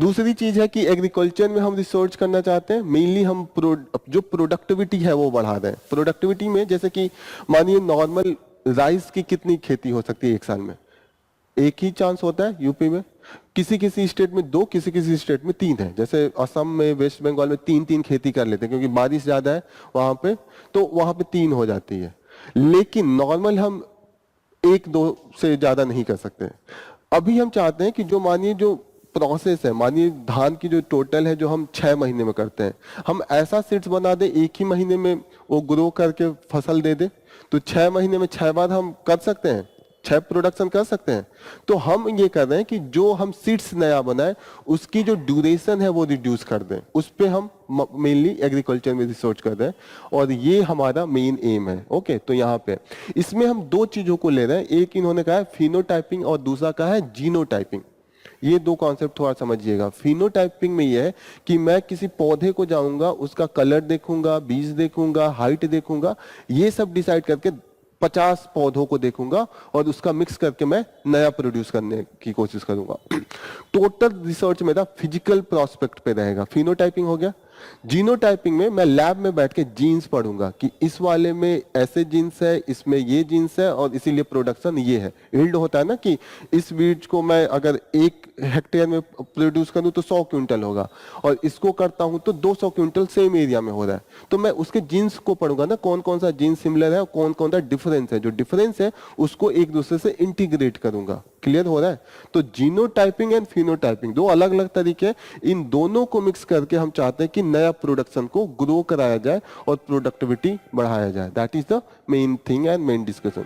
दूसरी चीज है कि एग्रीकल्चर में हम रिसर्च करना चाहते हैं, मेनली हम जो प्रोडक्टिविटी है वो बढ़ा दें। प्रोडक्टिविटी में जैसे कि मानिए नॉर्मल राइस की कितनी खेती हो सकती है एक साल में, एक ही चांस होता है यूपी में, किसी किसी स्टेट में 2, किसी किसी स्टेट में 3 है। जैसे असम में, वेस्ट बंगाल में 3-3 खेती कर लेते हैं क्योंकि बारिश ज्यादा है वहां पे, तो वहां पे 3 हो जाती है। लेकिन नॉर्मल हम 1-2 से ज्यादा नहीं कर सकते। अभी हम चाहते हैं कि जो मानिए जो प्रोसेस है, मानिए धान की जो टोटल है जो हम 6 महीने में करते हैं, हम ऐसा सीड्स बना दे 1 ही महीने में वो ग्रो करके फसल दे दे, तो 6 महीने में 6 बार हम कर सकते हैं, 6 प्रोडक्शन कर सकते हैं। तो हम ये कर रहे हैं कि जो हम सीड्स नया बनाए उसकी जो ड्यूरेशन है वो रिड्यूस कर दें, उस पे हम मेनली एग्रीकल्चर में रिसर्च कर रहे हैं, और ये हमारा मेन एम है। ओके, तो यहाँ पे इसमें हम 2 चीजों को ले रहे हैं, एक इन्होंने कहा है फिनोटाइपिंग और दूसरा कहा है जीनोटाइपिंग। ये 2 कॉन्सेप्ट थोड़ा समझिएगा। फिनोटाइपिंग में ये है कि मैं किसी पौधे को जाऊंगा, उसका कलर देखूंगा, बीज देखूंगा, हाइट देखूंगा, ये सब डिसाइड करके 50 पौधों को देखूंगा और उसका मिक्स करके मैं नया प्रोड्यूस करने की कोशिश करूंगा। टोटल रिसर्च मेरा फिजिकल प्रोस्पेक्ट पे रहेगा। फिनोटाइपिंग हो गया। जीनोटाइपिंग में मैं लैब में बैठ के जीन्स पढ़ूंगा कि इस वाले में ऐसे जीन्स है, इसमें ये जीन्स है, और इसीलिए प्रोडक्शन ये है। यील्ड होता है ना कि इस बीज को मैं अगर 1 हेक्टेयर में प्रोड्यूस करूं तो 100 क्विंटल होगा, और इसको करता हूं तो 200 क्विंटल सेम एरिया में हो रहा है। तो मैं उसके जीन्स को पढ़ूंगा ना, कौन कौन सा जीन्स सिमिलर है और कौन कौन सा डिफरेंस है। जो डिफरेंस है उसको एक दूसरे से इंटीग्रेट करूंगा। क्लियर हो रहा है? तो जीनोटाइपिंग एंड फिनोटाइपिंग 2 अलग अलग तरीके हैं, इन दोनों को मिक्स करके हम चाहते हैं कि नया प्रोडक्शन को ग्रो कराया जाए और प्रोडक्टिविटी बढ़ाया जाए। That is the main thing and main discussion.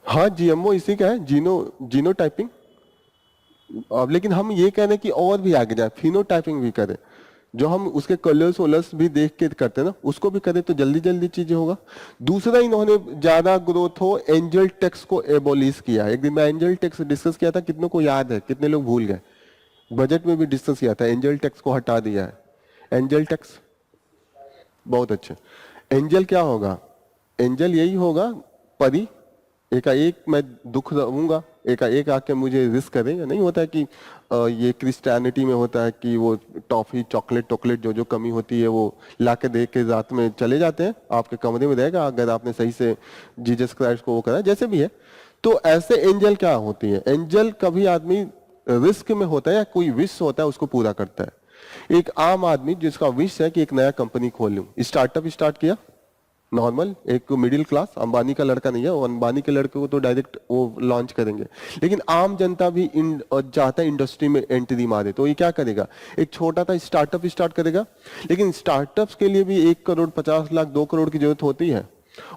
हाँ, जीएमओ इसी का है, जीनोटाइपिंग। अब लेकिन हम ये कह रहे हैं कि और भी आगे जाए, फिनोटाइपिंग भी करें। जो हम उसके कलर्स वलर्स भी देख के करते हैं ना, उसको भी करें तो जल्दी जल्दी चीजें होगा। दूसरा, इन्होंने ज्यादा ग्रोथ हो एंजल टैक्स को एबोलिश किया। एक दिन मैं एंजल टैक्स डिस्कस किया था, कितनों को याद है, कितने लोग भूल गए? बजट में भी डिस्कस किया था, एंजल टैक्स को हटा दिया है। एंजल टैक्स बहुत अच्छा। एंजल क्या होगा? एंजल यही होगा परी, एकाएक मैं दुख दूंगा, एकाएक आके मुझे रिस्क करें। नहीं होता है कि ये क्रिश्चियनिटी में होता है कि वो टॉफी चॉकलेट जो जो कमी होती है वो ला के दे के रात में चले जाते हैं, आपके कमरे में रहेगा अगर आपने सही से जीसस क्राइस्ट को वो करा, जैसे भी है। तो ऐसे एंजल क्या होती है? एंजल कभी आदमी रिस्क में होता है या कोई विश होता है उसको पूरा करता है। एक आम आदमी जिसका विश है कि एक नया कंपनी खोल लूं, स्टार्टअप स्टार्ट किया, नॉर्मल एक मिडिल क्लास, अंबानी का लड़का नहीं है, वो अंबानी के लड़के को तो डायरेक्ट वो लॉन्च करेंगे, लेकिन आम जनता भी चाहता है इंडस्ट्री में एंट्री मारे, तो ये क्या करेगा? एक छोटा सा स्टार्टअप स्टार्ट करेगा। लेकिन स्टार्टअप्स के लिए भी 1 करोड़ 50 लाख 2 करोड़ की जरूरत होती है,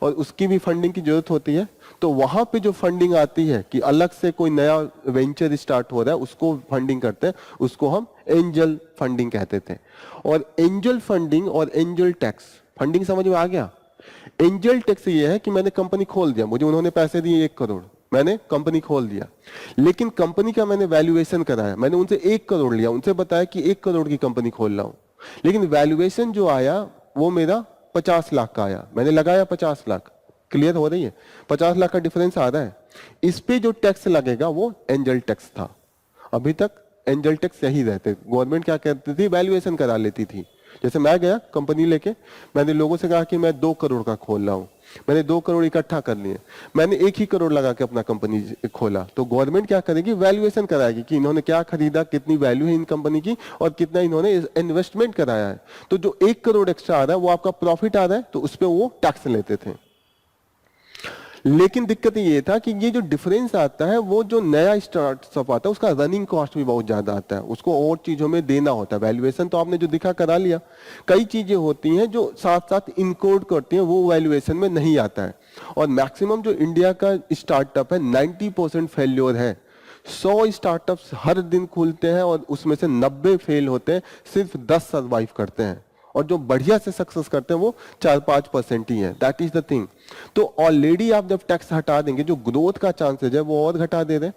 और उसकी भी फंडिंग की जरूरत होती है। तो वहां पे जो फंडिंग आती है कि अलग से कोई नया वेंचर स्टार्ट हो रहा है उसको फंडिंग करते हैं, उसको हम एंजल फंडिंग कहते थे। और एंजल फंडिंग और एंजल टैक्स फंडिंग समझ में आ गया? एंजल टैक्स ये है कि मैंने कंपनी खोल दिया, मुझे उन्होंने पैसे दिए 1 करोड़, मैंने कंपनी खोल दिया, लेकिन कंपनी का मैंने वैल्यूएशन कराया, मैंने उनसे 1 करोड़ लिया, उनसे बताया कि 1 करोड़ की कंपनी खोल रहा हूं, लेकिन वैल्यूएशन जो आया वो मेरा 50 लाख का आया, मैंने लगाया 50 लाख। क्लियर हो रही है? 50 लाख का डिफरेंस आ रहा है। इस पे जो टैक्स लगेगा वो एंजल टैक्स था। अभी तक एंजल टैक्स यही रहते, गवर्नमेंट क्या कहती थी, वैल्यूएशन करा लेती थी। जैसे मैं गया कंपनी लेके, मैंने लोगों से कहा कि मैं 2 करोड़ का खोल रहा हूं, मैंने 2 करोड़ इकट्ठा कर लिए, मैंने 1 ही करोड़ लगा के अपना कंपनी खोला, तो गवर्नमेंट क्या करेगी, वैल्यूएशन कराएगी कि इन्होंने क्या खरीदा, कितनी वैल्यू है इन कंपनी की और कितना इन्होंने इन्वेस्टमेंट कराया है। तो जो 1 करोड़ एक्स्ट्रा आ रहा है वो आपका प्रॉफिट आ रहा है, तो उस पर वो टैक्स लेते थे। लेकिन दिक्कत ये था कि ये जो डिफरेंस आता है, वो जो नया स्टार्टअप आता है उसका रनिंग कॉस्ट भी बहुत ज्यादा आता है, उसको और चीजों में देना होता है। वैल्यूएशन तो आपने जो दिखा करा लिया, कई चीजें होती हैं जो साथ साथ इनकोड करती हैं, वो वैल्यूएशन में नहीं आता है। और मैक्सिमम जो इंडिया का स्टार्टअप है 90% फेल्योर है। 100 स्टार्टअप्स हर दिन खुलते हैं और उसमें से 90 फेल होते हैं, सिर्फ 10 सर्वाइव करते हैं, और जो बढ़िया से सक्सेस करते हैं वो 4-5% ही है। That is the thing. तो ऑलरेडी आप जब टैक्स हटा देंगे, जो ग्रोथ का चांसेज है वो और घटा दे रहे हैं।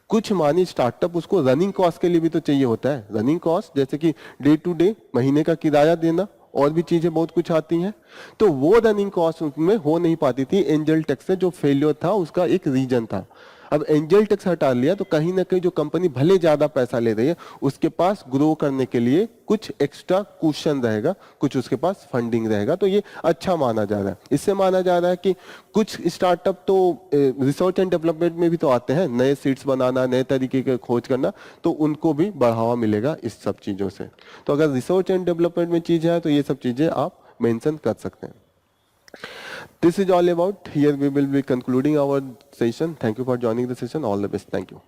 कुछ मानी स्टार्टअप, उसको रनिंग कॉस्ट के लिए भी तो चाहिए होता है, रनिंग कॉस्ट जैसे कि डे टू डे महीने का किराया देना, और भी चीजें बहुत कुछ आती हैं, तो वो रनिंग कॉस्ट उसमें हो नहीं पाती थी। एंजल टैक्स से जो फेलियर था उसका एक रीजन था। अब एंजल टैक्स हटा लिया तो कहीं ना कहीं जो कंपनी भले ज्यादा पैसा ले रही है, उसके पास ग्रो करने के लिए कुछ एक्स्ट्रा कुशन रहेगा, कुछ उसके पास फंडिंग रहेगा, तो ये अच्छा माना जा रहा है। इससे माना जा रहा है कि कुछ स्टार्टअप तो रिसर्च एंड डेवलपमेंट में भी तो आते हैं, नए सीड्स बनाना, नए तरीके के खोज करना, तो उनको भी बढ़ावा मिलेगा इस सब चीजों से। तो अगर रिसर्च एंड डेवलपमेंट में चीजें हैं तो ये सब चीजें आप मेंशन कर सकते हैं। This is all about. Here we will be concluding our session. Thank you for joining the session. All the best. Thank you.